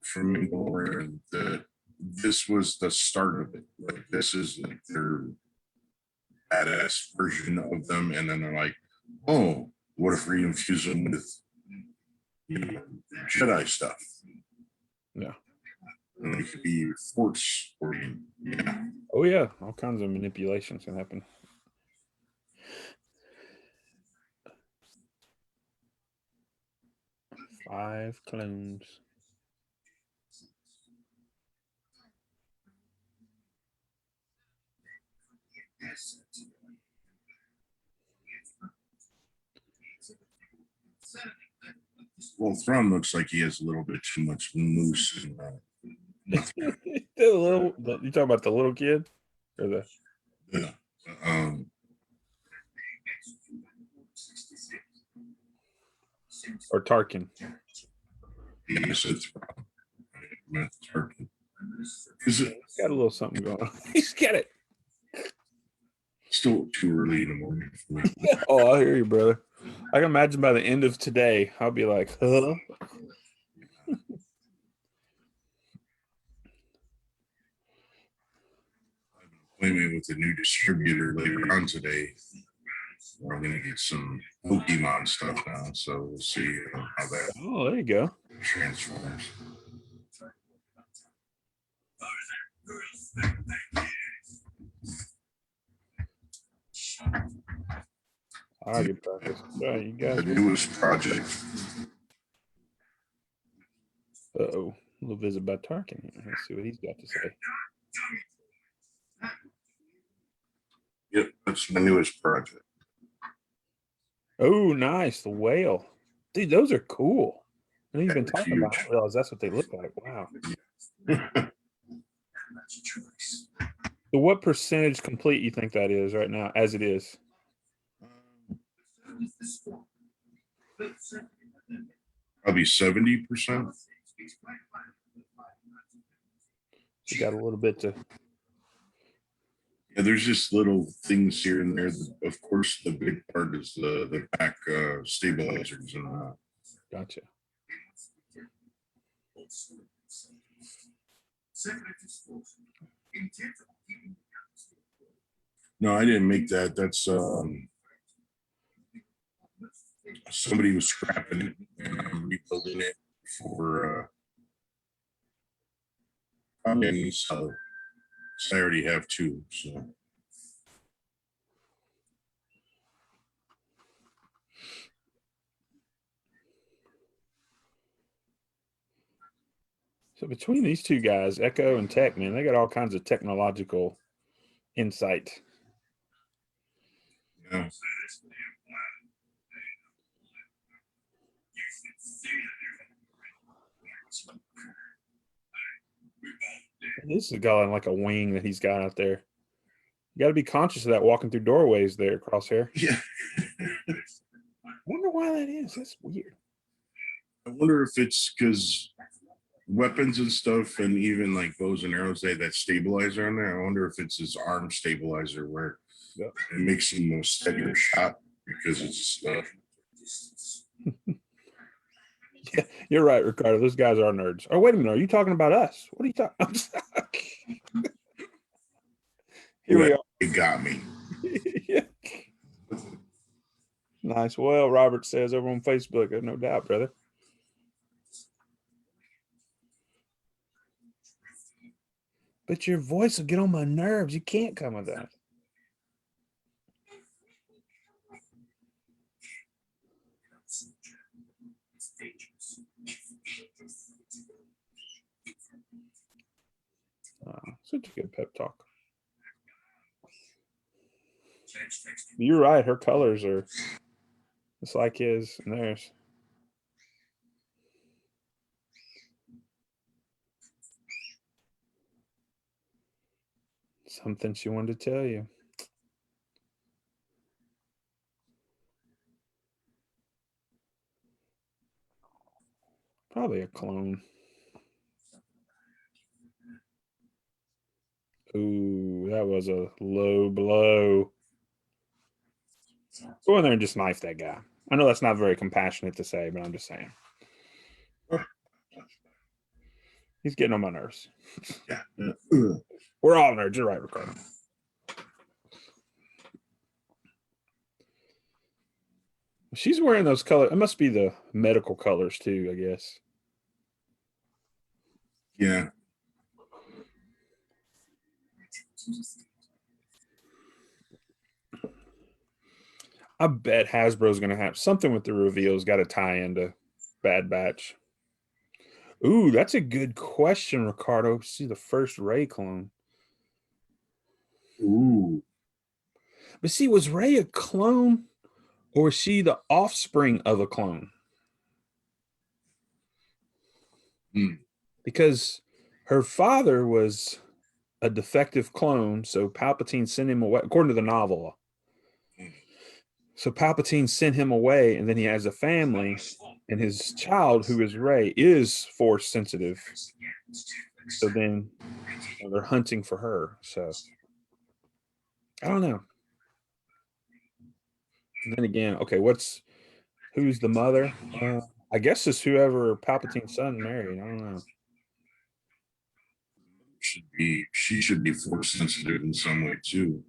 from that this was the start of it. Like this is like their badass version of them, and then they're like, oh, what if we infuse them with Jedi stuff? Yeah. And it could be force or yeah. Oh yeah, all kinds of manipulations can happen. Five clones. Well, Thrawn looks like he has a little bit too much moose. The little, you talking about the little kid or the? Yeah. Or Tarkin. Yes, it's Tarkin. Is it Got a little something going on. He's got it. still too early in the morning for me? Oh, I hear you, brother. I can imagine by the end of today, I'll be like, huh? Appointment with the new distributor later on today. We're going to get some Pokemon stuff now, so we'll see how that Oh, there you go. transforms. All right, good practice. Yeah, you got The it. newest project. Uh-oh. A little visit by Tarkin here. Let's see what he's got to say. Yep, that's my newest project. Oh, nice. The whale. Dude, those are cool. I know you've been They're talking about. I huge. didn't realize that's what they look like. Wow. So what percentage complete you think that is right now, as it is? Probably 70%. You got a little bit to. Yeah, there's just little things here and there. Of course, the big part is the back stabilizers and Gotcha. no, I didn't make that. That's somebody was scrapping it and I'm rebuilding it for probably so I already have two. So So between these two guys, Echo and Tech, man, they got all kinds of technological insight. yeah. This is got like a wing that he's got out there. You got to be conscious of that walking through doorways there, Crosshair. Yeah. I wonder why that is. That's weird. I wonder if it's because weapons and stuff, and even like bows and arrows, they have that stabilizer on there. I wonder if it's his arm stabilizer where Yep. it makes him a steadier shot because it's Yeah, you're right, Ricardo. Those guys are nerds. Oh, wait a minute. Are you talking about us? What are you talking? Here we are. It got me. Yeah. Nice. Well, Robert says over on Facebook, no doubt, brother. But your voice will get on my nerves. You can't come with that. Such a good pep talk. You're right. Her colors are just like his and theirs. Something she wanted to tell you. Probably a clone. Ooh, that was a low blow. Go in there and just knife that guy. I know that's not very compassionate to say, but I'm just saying. He's getting on my nerves. Yeah. We're all nerds. You're right, Ricardo. She's wearing those colors. It must be the medical colors too, I guess. Yeah. I bet Hasbro's going to have something with the reveals got to tie into Bad Batch. Ooh, that's a good question, Ricardo. See the first Ray clone. Ooh. But see, was Ray a clone or is she the offspring of a clone? Because her father was a defective clone, so Palpatine sent him away, according to the novel. So Palpatine sent him away, and then he has a family, and his child, who is Rey, is force sensitive. So then they're hunting for her. So I don't know. And then again, okay, who's the mother? I guess it's whoever Palpatine's son married. I don't know. She should be force sensitive in some way too.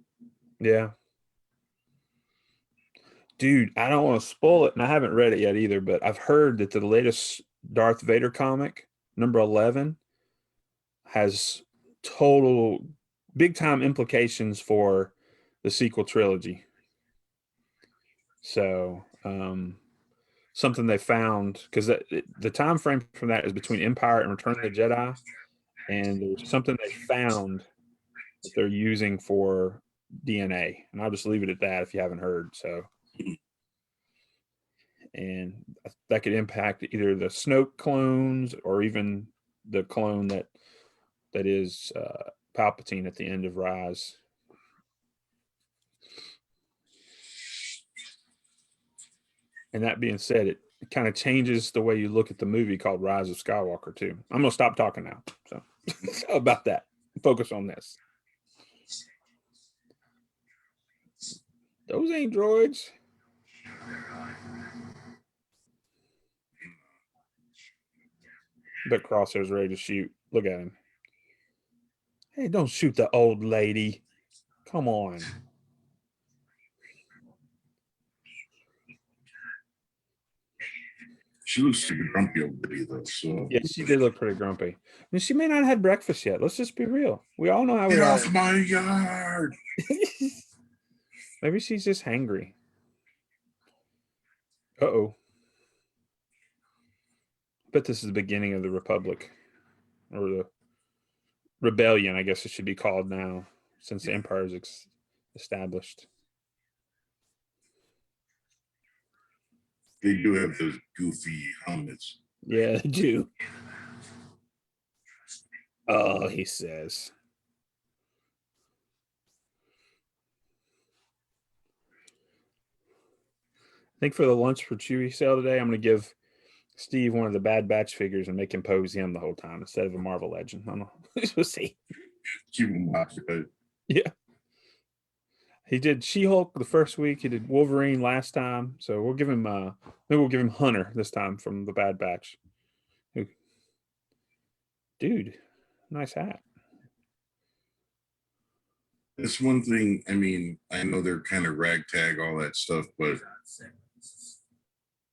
Yeah. Dude, I don't want to spoil it, and I haven't read it yet either, but I've heard that the latest Darth Vader comic, number 11, has total big time implications for the sequel trilogy. So, something they found, because the time frame from that is between Empire and Return of the Jedi, and there's something they found that they're using for DNA, and I'll just leave it at that if you haven't heard. So, and that could impact either the Snoke clones or even the clone that is Palpatine at the end of Rise. And that being said, it kind of changes the way you look at the movie called Rise of Skywalker too. I'm gonna stop talking now. So about that. Focus on this. Those ain't droids. But Crosshair's ready to shoot. Look at him. Hey, don't shoot the old lady. Come on. She looks super grumpy already, though. So Yeah, she did look pretty grumpy. I mean, she may not have had breakfast yet. Let's just be real. We all know how we get are. off my yard. Maybe she's just hangry. Uh-oh. Bet this is the beginning of the Republic. Or the Rebellion, I guess it should be called now, since the Empire is established. They do have those goofy helmets. Yeah, they do. Oh, he says. I think for the lunch for Chewy sale today, I'm going to give Steve one of the Bad Batch figures and make him pose him the whole time instead of a Marvel Legend. I don't know. We'll see. Keep them occupied. Yeah. He did She-Hulk the first week. He did Wolverine last time. So we'll give him maybe we'll give him Hunter this time from the Bad Batch. Dude, nice hat. That's one thing. I mean, I know they're kind of ragtag, all that stuff, but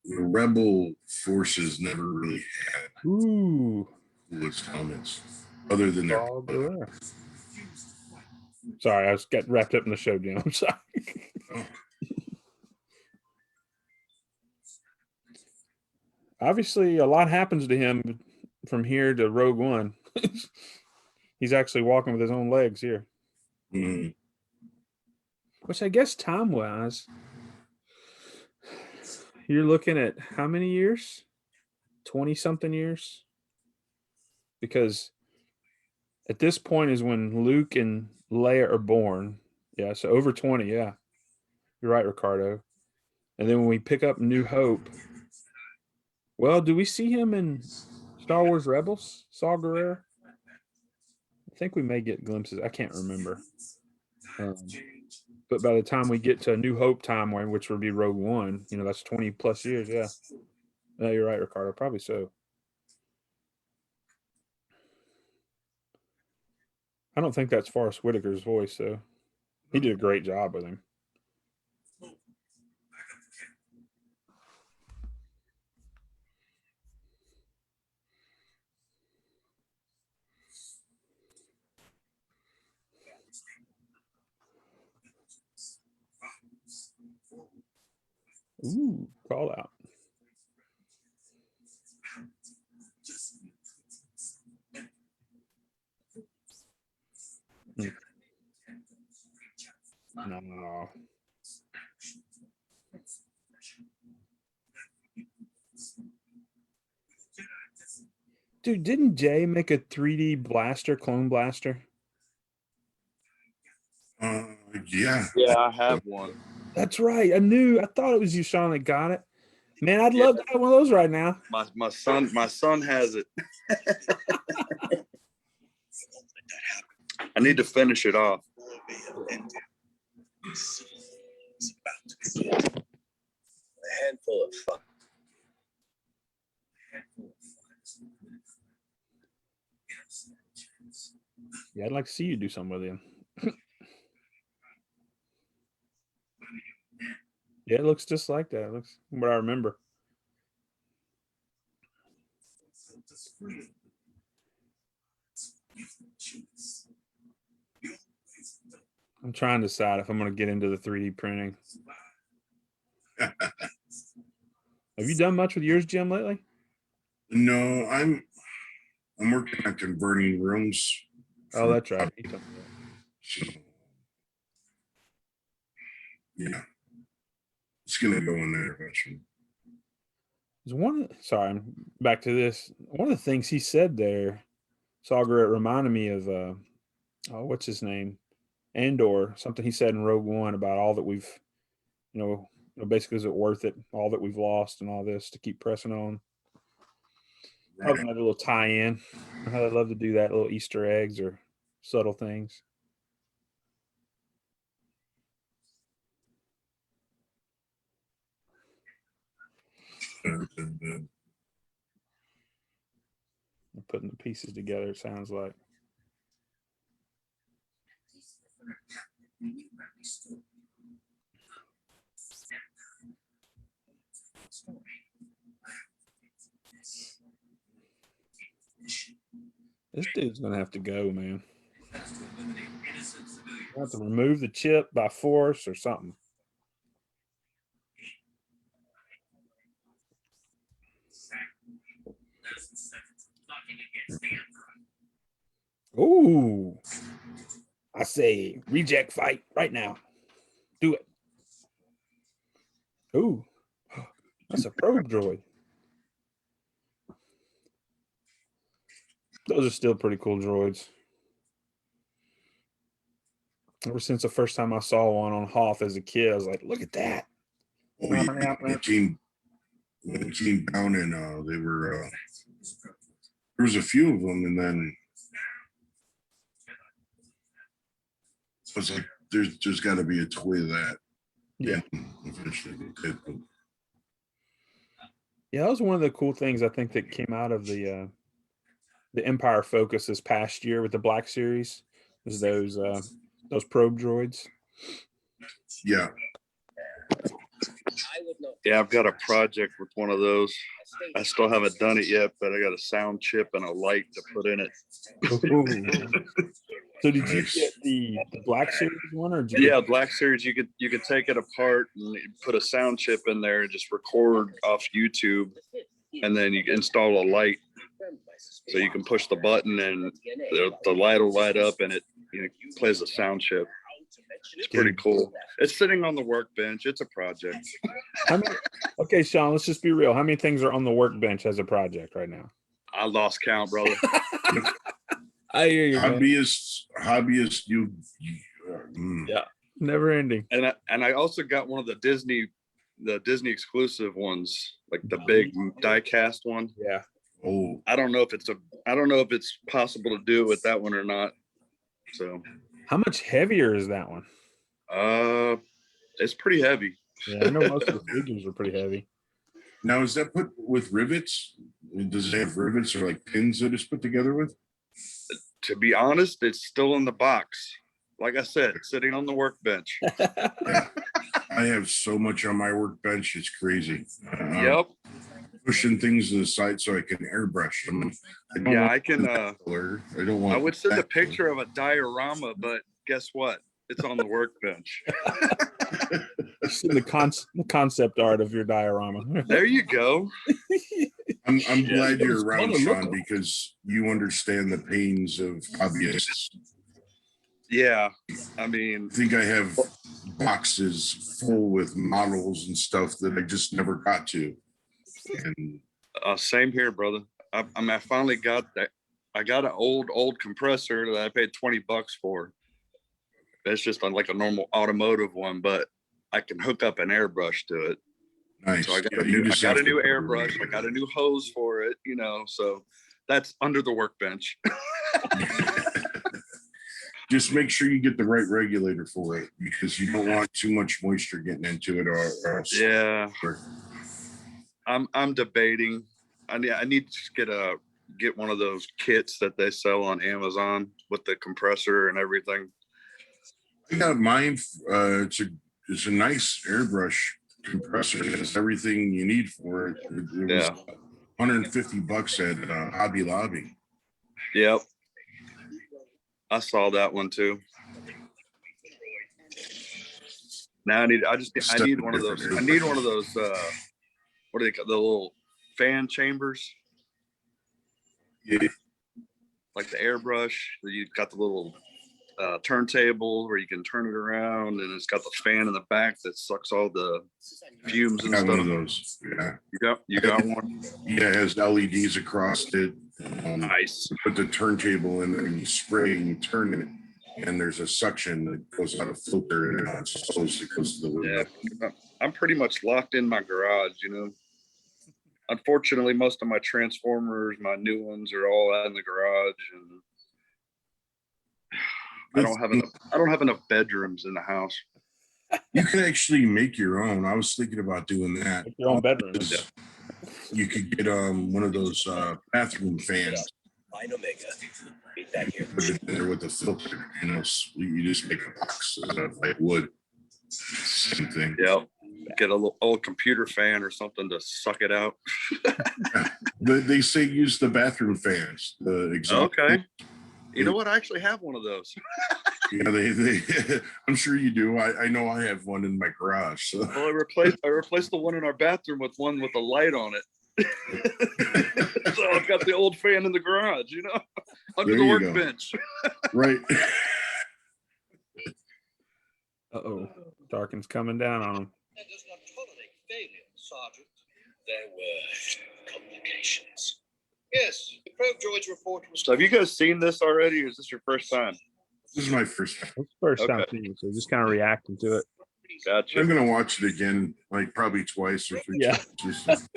the rebel forces never really had Ooh. coolest helmets other than their Saw Gerrera. Sorry, I was getting wrapped up in the show, Jim. I'm sorry. Obviously, a lot happens to him from here to Rogue One. He's actually walking with his own legs here. Mm-hmm. Which I guess time-wise, you're looking at how many years? 20-something years? Because at this point is when Luke and Leia are born. Yeah, so over 20, yeah. You're right, Ricardo. And then when we pick up New Hope, well, do we see him in Star Wars Rebels? Saw Gerrera? I think we may get glimpses. I can't remember. But by the time we get to a New Hope timeline, which will be Rogue One, that's 20 plus years. Yeah. No, you're right, Ricardo. Probably so. I don't think that's Forrest Whitaker's voice, though. He did a great job with him. Ooh, call out. No. Dude, didn't Jay make a 3D blaster, clone blaster? Yeah. Yeah, I have one. That's right. I thought it was you, Sean, that got it. Man, I'd love to have one of those right now. My son has it. I need to finish it off. A handful of fun. Yeah, I'd like to see you do something with him. Yeah, it looks just like that. It looks what I remember. I'm trying to decide if I'm going to get into the 3D printing. Have you done much with yours, Jim, lately? No, I'm working on converting rooms. Oh, that's right. So, yeah, it's gonna go in there eventually. Sorry, I'm back to this. One of the things he said there, Sagar, it reminded me of oh, what's his name? Andor, something he said in Rogue One about all that we've, basically, is it worth it? All that we've lost and all this to keep pressing on. Probably another little tie-in. How they love to do that, little Easter eggs or subtle things. And, They're putting the pieces together, it sounds like. This dude's gonna have to go, man. Have to remove the chip by force or something. Ooh, I say reject fight right now. Do it. Ooh, that's a probe droid. Those are still pretty cool droids. Ever since the first time I saw one on Hoth as a kid, I was like, look at that. when it came down and they were there was a few of them, and then I was like, there's got to be a toy of that. Yeah. And eventually they did. Yeah, that was one of the cool things I think that came out of the Empire Focus this past year with the Black Series, was those probe droids. Yeah. Yeah, I've got a project with one of those. I still haven't done it yet, but I got a sound chip and a light to put in it. So did you get the Black Series one, or did you Yeah, Black Series, you could take it apart and put a sound chip in there and just record off YouTube, and then you install a light, so you can push the button and the light will light up, and it plays a sound chip. It's pretty cool. It's sitting on the workbench. It's a project. Okay, Sean, let's just be real. How many things are on the workbench as a project right now? I lost count, brother. I hear you, man. Hobbyist, Yeah, never ending. And I also got one of the Disney exclusive ones, like the big die cast one. Yeah. Oh, I don't know if it's possible to do it with that one or not. So How much heavier is that one? it's pretty heavy. Yeah, I know most of the figures are pretty heavy. now is that put with rivets? Does it have rivets or like pins that it's put together with? To be honest, it's still in the box. Like I said, it's sitting on the workbench. Yeah. I have so much on my workbench, it's crazy. Yep. Pushing things to the side so I can airbrush them. Yeah, I can. I don't want. I would send a picture of a diorama, but guess what? It's on the workbench. See the concept art of your diorama. There you go. I'm glad you're It's around, fun to look Sean, at. because you understand the pains of hobbyists. Yeah, I mean, I think I have boxes full with models and stuff that I just never got to. And same here, brother. I finally got that. I got an old compressor that I paid $20 for. That's just like a normal automotive one, but I can hook up an airbrush to it. nice. So I got Yeah, a new have to- airbrush. I got a new hose for it, so that's under the workbench. Just make sure you get the right regulator for it, because you don't want too much moisture getting into it or else. Yeah. I'm debating. I need to get one of those kits that they sell on Amazon with the compressor and everything. I got mine. It's a nice airbrush compressor. It has everything you need for it. It was $150 at Hobby Lobby. Yep. I saw that one too. Now I need one of those. I need one of those. What do they call the little fan chambers? Yeah. Like the airbrush. You got the little turntable where you can turn it around, and it's got the fan in the back that sucks all the fumes I and got one of stuff. those. Yeah. You got one. Yeah, it has LEDs across it. Nice. Put the turntable in there and you spray and you turn it. and there's a suction that goes out a filter and it's supposed to goes to the window. Yeah, I'm pretty much locked in my garage, you know. Unfortunately, most of my transformers, my new ones, are all in the garage, and I don't have enough bedrooms in the house. You can actually make your own. I was thinking about doing that. Make your own bedroom. Yeah. You could get one of those bathroom fans. Fine Omega. Be back here. Put it in there with the filter, you know, you just make a box out of like wood. Same thing. Yeah, get a little old computer fan or something to suck it out. They say use the bathroom fans. The exhaust. Okay. You know what? I actually have one of those. Yeah, they I'm sure you do. I know I have one in my garage. So. Well, I replaced the one in our bathroom with one with a light on it. So I've got the old fan in the garage, you know, under the workbench. Right. Uh-oh. Darkin's coming down on him. That does not tolerate failure, Sergeant. There were complications. Yes, the probe droid's report was. So have you guys seen this already, or is this your first time? This is my first time. It's the first time Okay. seeing it, so just kind of reacting to it. Gotcha. I'm gonna watch it again, like probably twice or three Yeah. times.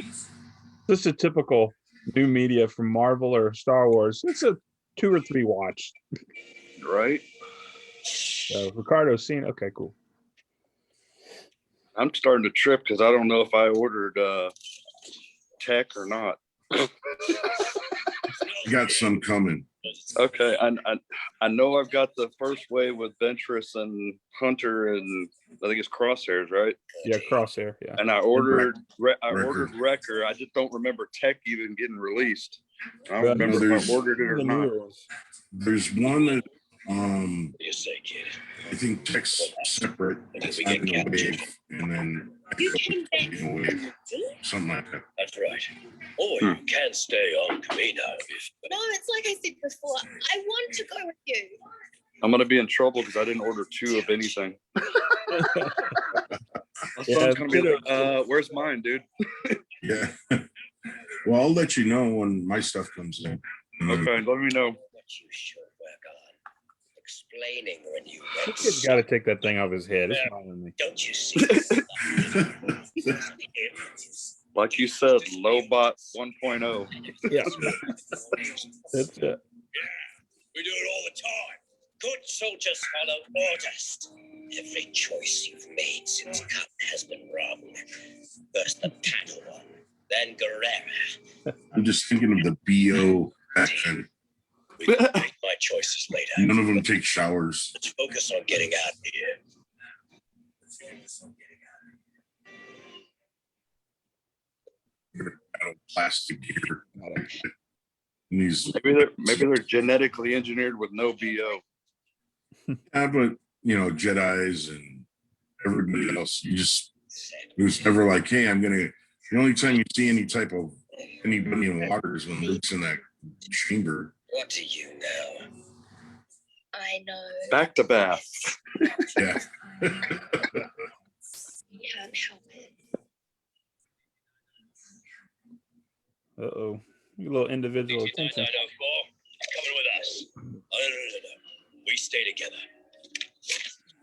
This is a typical new media from Marvel or Star Wars. It's a 2 or 3 watch. Right? So Ricardo's seen. Okay, cool. I'm starting to trip because I don't know if I ordered tech or not. Got some coming. Okay, I know I've got the first wave with Ventress and Hunter and I think it's Crosshairs, right? Yeah, Crosshair. Yeah. And I ordered Wrecker. ordered Wrecker. I just don't remember tech even getting released. I Well, don't remember if there's- I ordered it or The not. newer ones. There's one that What do you say, kid? I think tech's separate. It's not in a wave, and then in a wave, something like that. That's right. Or you can stay on Camino if. No, it's like I said before. I want to go with you. I'm gonna be in trouble because I didn't order 2 of anything. My Yeah, son's gonna be like, where's mine, dude? Yeah. Well, I'll let you know when my stuff comes in. Okay, let me know. What you should work on. Explaining when you This kid's got to take that thing off his head. It's bothering me. Don't you see? Like you said, Lobot 1.0. Yeah. That's it. We do it all the time. Good soldiers follow orders. Every choice you've made since Cup has been wrong. First the Padawan, then Guerrera. I'm just thinking of the BO action. We can make my choices later. None of them take showers. Let's focus on getting out of here. Out of plastic gear. And these, Maybe they're genetically engineered with no BO. yeah, but you know, Jedi's and everybody else, it was never like, hey, the only time you see any type of anybody in water is when Luke's in that chamber. What do you know? I know. Back to bath. Yeah. You can't help it. Uh-oh. A little individual attention. 994, coming with us. No. We stay together.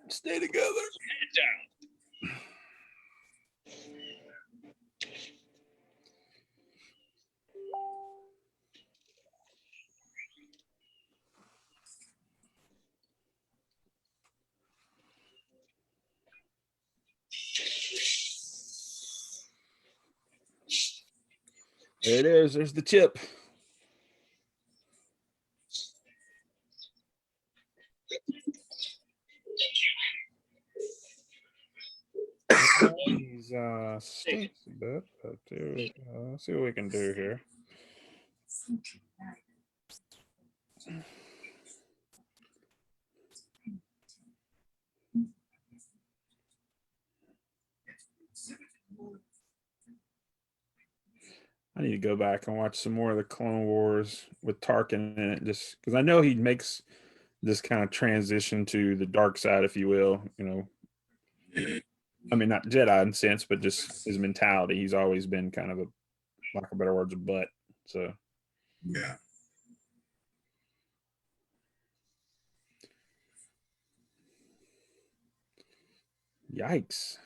Stay together. Head down. There it is. There's the chip. He's stinks a bit, but there we go. Let's see what we can do here. I need to go back and watch some more of the Clone Wars with Tarkin in it, just because I know he makes this kind of transition to the dark side, if you will. You know, I mean, not Jedi in a sense, but just his mentality. He's always been kind of lack of better words, a butt. So Yeah. Yikes.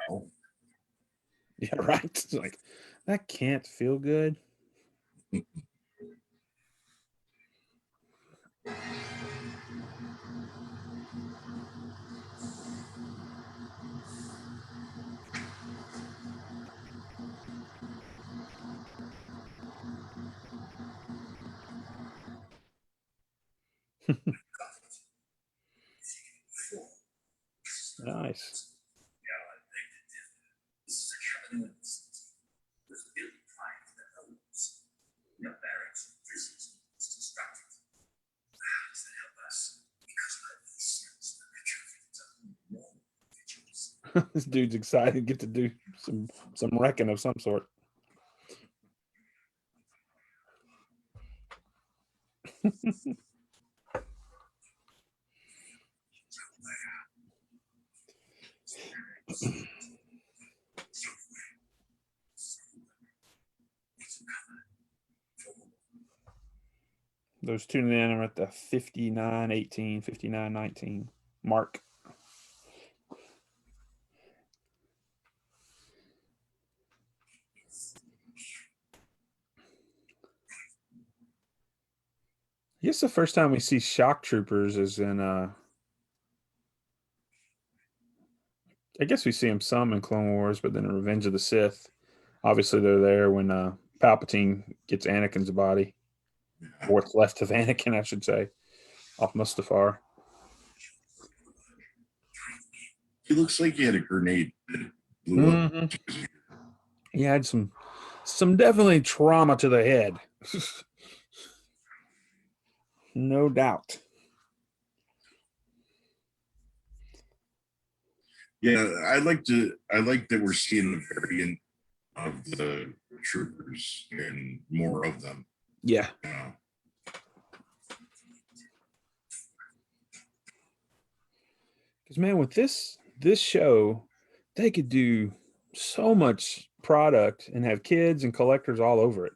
Ow. Yeah, right. It's like, that can't feel good. Nice. This dude's excited to get to do some wrecking of some sort. Those tuning in are at the 59:18, 59:19 mark. I guess the first time we see shock troopers is in I guess we see them some in Clone Wars, but then in Revenge of the Sith, obviously they're there when Palpatine gets Anakin's body, or what's left of Anakin, I should say, off Mustafar. He looks like he had a grenade that blew up. Mhm. He had some definitely trauma to the head. No doubt. Yeah, I like that we're seeing a variant of the troopers and more of them. Yeah. Because man, with this show, they could do so much product and have kids and collectors all over it.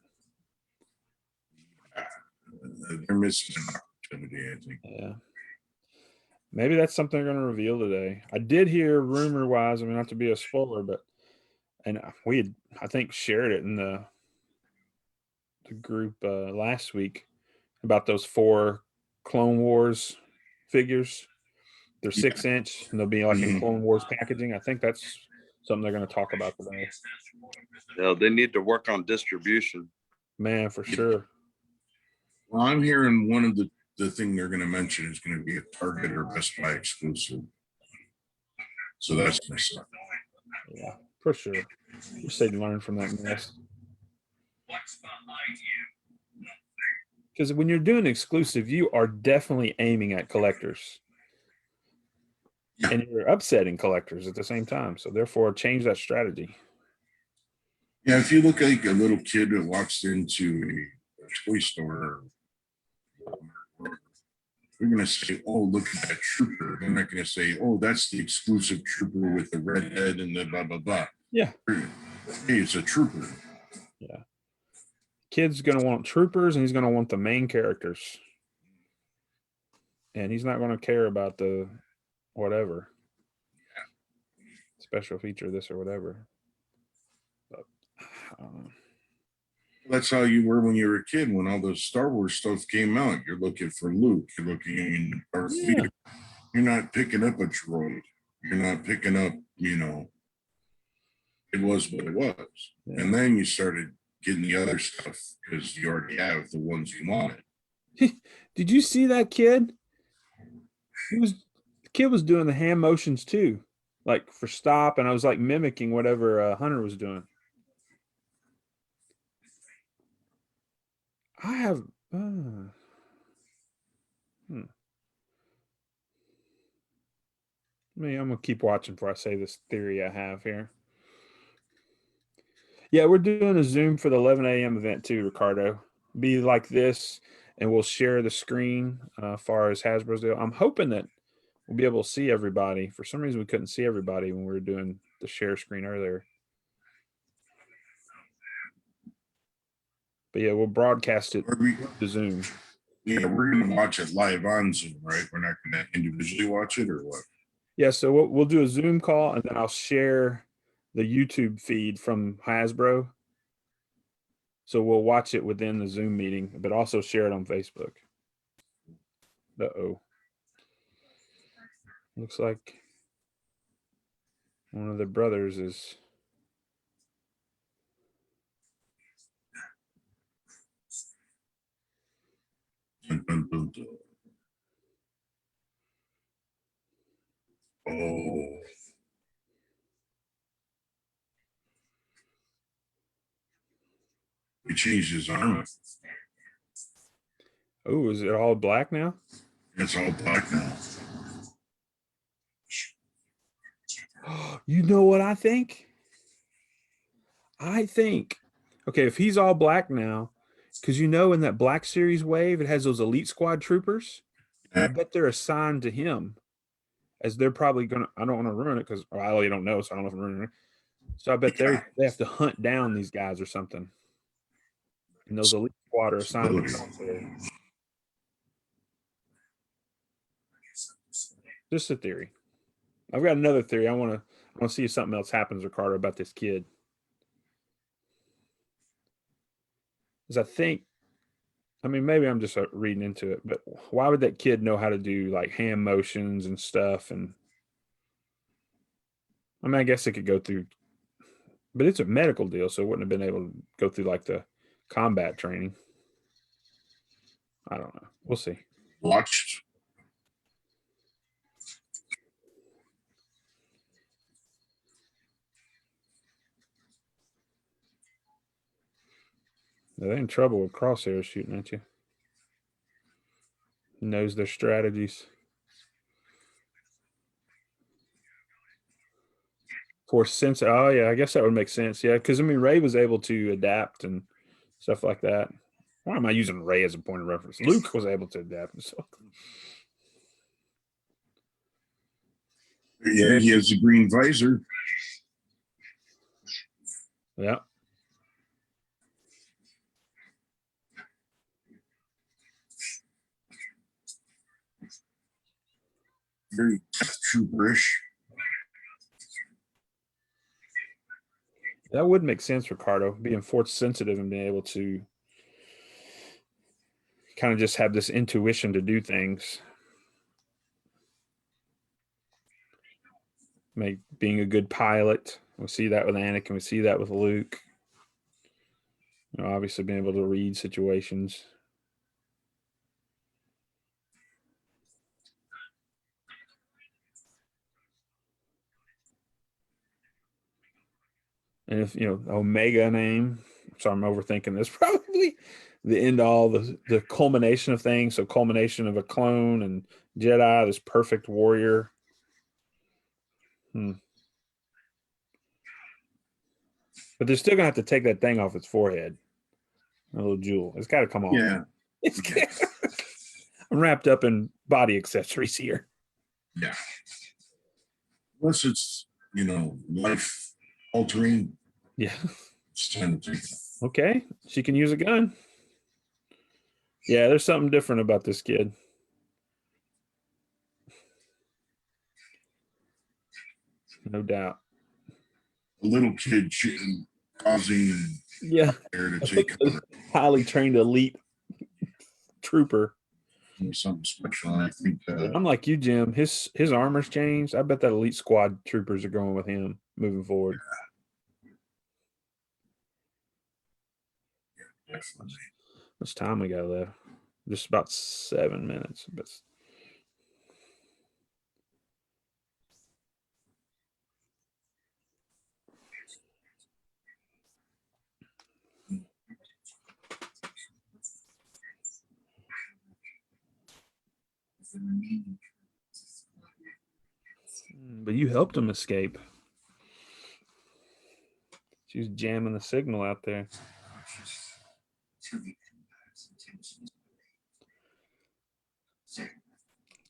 They're missing an opportunity, I think. Yeah. Maybe that's something they're going to reveal today. I did hear rumor wise, I mean, not to be a spoiler, but and we had, I think, shared it in the group last week about those 4 Clone Wars figures. They're 6-inch and they'll be like in Clone Wars packaging. I think that's something they're going to talk about today. Yeah, they need to work on distribution. Man, for sure. Well, I'm hearing one of the thing they're going to mention is going to be a Target or Best Buy exclusive. So that's nice. Yeah, for sure. Wish they'd learn from that mess. Because when you're doing exclusive, you are definitely aiming at collectors. Yeah. And you're upsetting collectors at the same time. So therefore, change that strategy. Yeah, if you look like a little kid that walks into a toy store, they're going to say, "Oh, look at that trooper." They're not going to say, "Oh, that's the exclusive trooper with the red head and the blah blah blah." Yeah. Hey, it's a trooper. Yeah. Kid's going to want troopers and he's going to want the main characters. And he's not going to care about the whatever special feature, this or whatever. But That's how you were when you were a kid. When all the Star Wars stuff came out, you're looking for Luke. You're looking in Darth Vader. You're not picking up a droid. You're not picking up, it was what it was. Yeah. And then you started getting the other stuff because you already have the ones you wanted. Did you see that kid? The kid was doing the hand motions too, like for stop, and I was like mimicking whatever Hunter was doing. I have. I'm gonna keep watching before I say this theory I have here. Yeah, we're doing a Zoom for the 11 a.m. event too, Ricardo. Be like this, and we'll share the screen far as Hasbro's deal. I'm hoping that we'll be able to see everybody. For some reason, we couldn't see everybody when we were doing the share screen earlier. But yeah, we'll broadcast it to Zoom. Yeah, we're gonna watch it live on Zoom, right? We're not gonna individually watch it or what? Yeah, so we'll do a Zoom call, and then I'll share the YouTube feed from Hasbro. So we'll watch it within the Zoom meeting, but also share it on Facebook. Uh-oh. Looks like one of the brothers is. Dun, dun, dun, dun. Oh, he changed his armor. Oh, is it all black now? It's all black now. You know what I think? Okay, if he's all black now, because you know in that Black Series wave, it has those Elite Squad troopers. I bet they're assigned to him, as they're probably gonna. I don't want to ruin it because I really don't know, so I don't know if I'm ruining it. So I bet they have to hunt down these guys or something, and those Elite Squad are assigned to the military. Just a theory. I've got another theory. I want to see if something else happens, Ricardo, about this kid. Because I mean, maybe I'm just reading into it, but why would that kid know how to do like hand motions and stuff? And I mean, I guess it could go through, but it's a medical deal, so it wouldn't have been able to go through like the combat training. I don't know. We'll see. Watched. They're in trouble with crosshairs shooting at you. Knows their strategies. For sense, oh yeah, I guess that would make sense. Yeah, because I mean, Ray was able to adapt and stuff like that. Why am I using Ray as a point of reference? Luke was able to adapt. So. Yeah, he has a green visor. Yeah. Very trooperish. That would make sense, Ricardo, being force sensitive and being able to kind of just have this intuition to do things. Make being a good pilot. We see that with Anakin. We see that with Luke. You know, obviously being able to read situations. And if you know Omega name, so I'm overthinking this. Probably the end all, the culmination of things. So culmination of a clone and Jedi, this perfect warrior. But they're still gonna have to take that thing off its forehead. A little jewel. It's got to come off. Yeah. I'm wrapped up in body accessories here. Yeah. Unless it's, life altering. Yeah. It's time to take it. Okay. She can use a gun. Yeah, there's something different about this kid. No doubt. A little kid shooting, causing Yeah. air to take over. Highly trained elite trooper. Something special. And I think I'm like you, Jim. His armor's changed. I bet that elite squad troopers are going with him moving forward. definitely. How much time we got left? Just about 7 minutes. But you helped him escape. She was jamming the signal out there.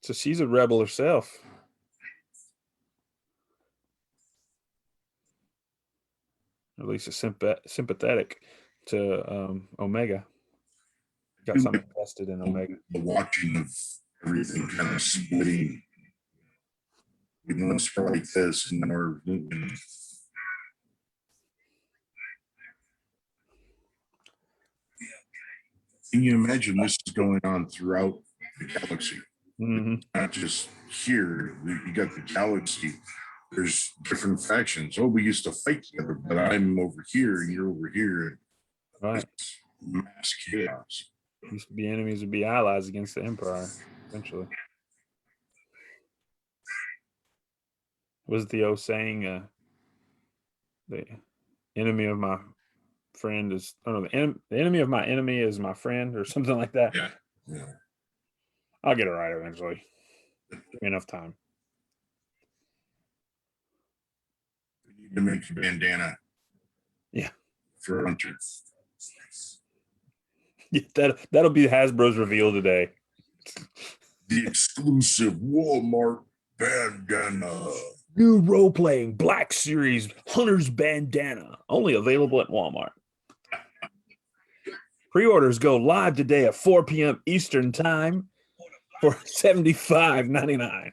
So she's a rebel herself. At least sympathetic to Omega. Got something invested in Omega. The watching of everything kind of splitting. Let's go like this, and then we're moving. Can you imagine this is going on throughout the galaxy? Mhm. Not just here. You got the galaxy. There's different factions. Oh, we used to fight together, but I'm over here and you're over here. Right. It's mass chaos. Used to be enemies would be allies against the Empire eventually. Was the old saying, the enemy of my friend is, I don't know, the enemy of my enemy is my friend, or something like that. Yeah. Yeah. I'll get it right eventually. Give me enough time. We need to make a bandana. Yeah. For Hunter. Yeah, that'll be Hasbro's reveal today. The exclusive Walmart bandana. New role-playing Black Series Hunter's Bandana, only available at Walmart. Pre-orders go live today at 4 p.m. Eastern Time for $75.99.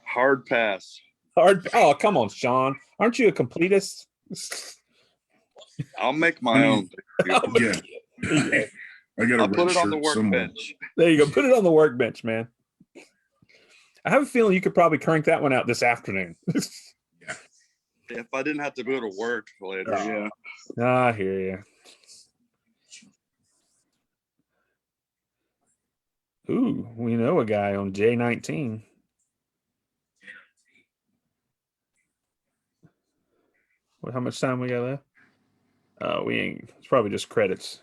Hard pass. Oh, come on, Sean. Aren't you a completist? I'll make my own. Yeah. I gotta I'll put it on the workbench. There you go. Put it on the workbench, man. I have a feeling you could probably crank that one out this afternoon. Yeah. If I didn't have to go to work later, yeah. I hear you. Ooh, we know a guy on J19. Well, how much time we got left? We ain't. It's probably just credits.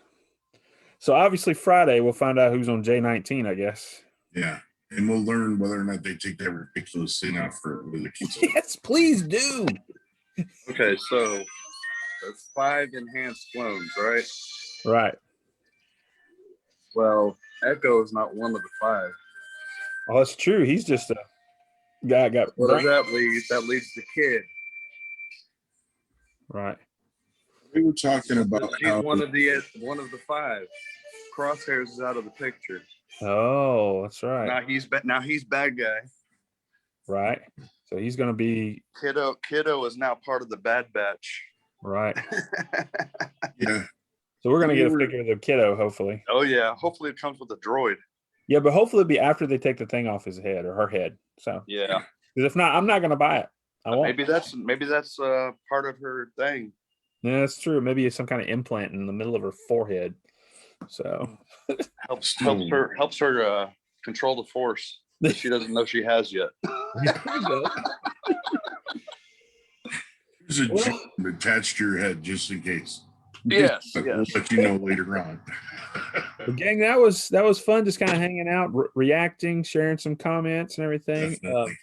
So obviously Friday we'll find out who's on J19, I guess. Yeah. And we'll learn whether or not they take that ridiculous thing out for the kids. Yes, please do. Okay, so that's 5 enhanced clones, right? Right. Well, Echo is not one of the 5. Oh, that's true. He's just a guy got What does that leave? That leaves the kid. right. We were talking about She's how one of the 5. Crosshairs is out of the picture. Oh, that's right. Now he's bad guy. Right. So he's gonna be Kiddo is now part of the Bad Batch. right. yeah. So we're gonna get a figure of the kiddo, hopefully. Oh yeah, hopefully it comes with a droid. Yeah, but hopefully it'll be after they take the thing off his head or her head. So Yeah, because if not, I'm not gonna buy it. I won't. maybe that's part of her thing. Yeah, that's true. Maybe it's some kind of implant in the middle of her forehead. So helps her control the Force that she doesn't know she has yet. there's a chip attached to your head just in case. Yes, But yes. we'll let you know later on. Well, gang, that was fun, just kind of hanging out, reacting, sharing some comments and everything. Definitely.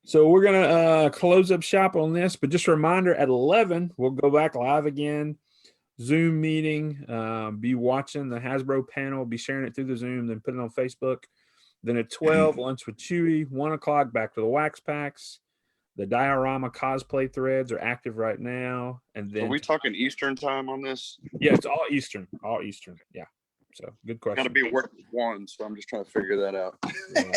So we're gonna close up shop on this, but just a reminder: at 11, we'll go back live again, Zoom meeting. Be watching the Hasbro panel, be sharing it through the Zoom, then put it on Facebook. Then at 12, lunch with Chewy. 1 o'clock, back to the wax packs. The diorama cosplay threads are active right now, and then Are we talking Eastern time on this? yeah, it's all Eastern, Yeah. So good question. Got to be work with 1, so I'm just trying to figure that out. I'm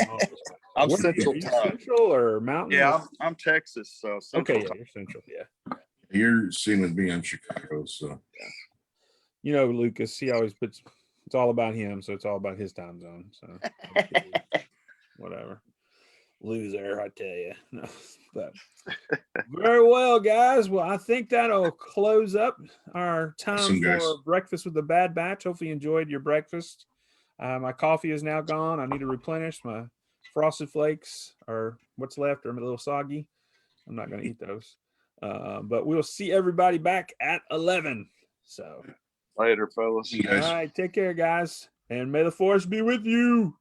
I'm Central time. Central or Mountain? Yeah, I'm Texas, so Central Okay, yeah, time. you're Central. Yeah. You're same with me. I'm Chicago, so You know, Lucas, he always puts it's all about him, so it's all about his time zone. So whatever. Loser, I tell you. No, but very well, guys. Well, I think that'll close up our time Awesome, for guys. breakfast with the Bad Batch. Hopefully you enjoyed your breakfast. My coffee is now gone. I need to replenish. My Frosted Flakes or what's left are a little soggy. I'm not going to eat those. But we'll see everybody back at 11. So Later, fellas. you guys. all right, take care, guys. And may the force be with you.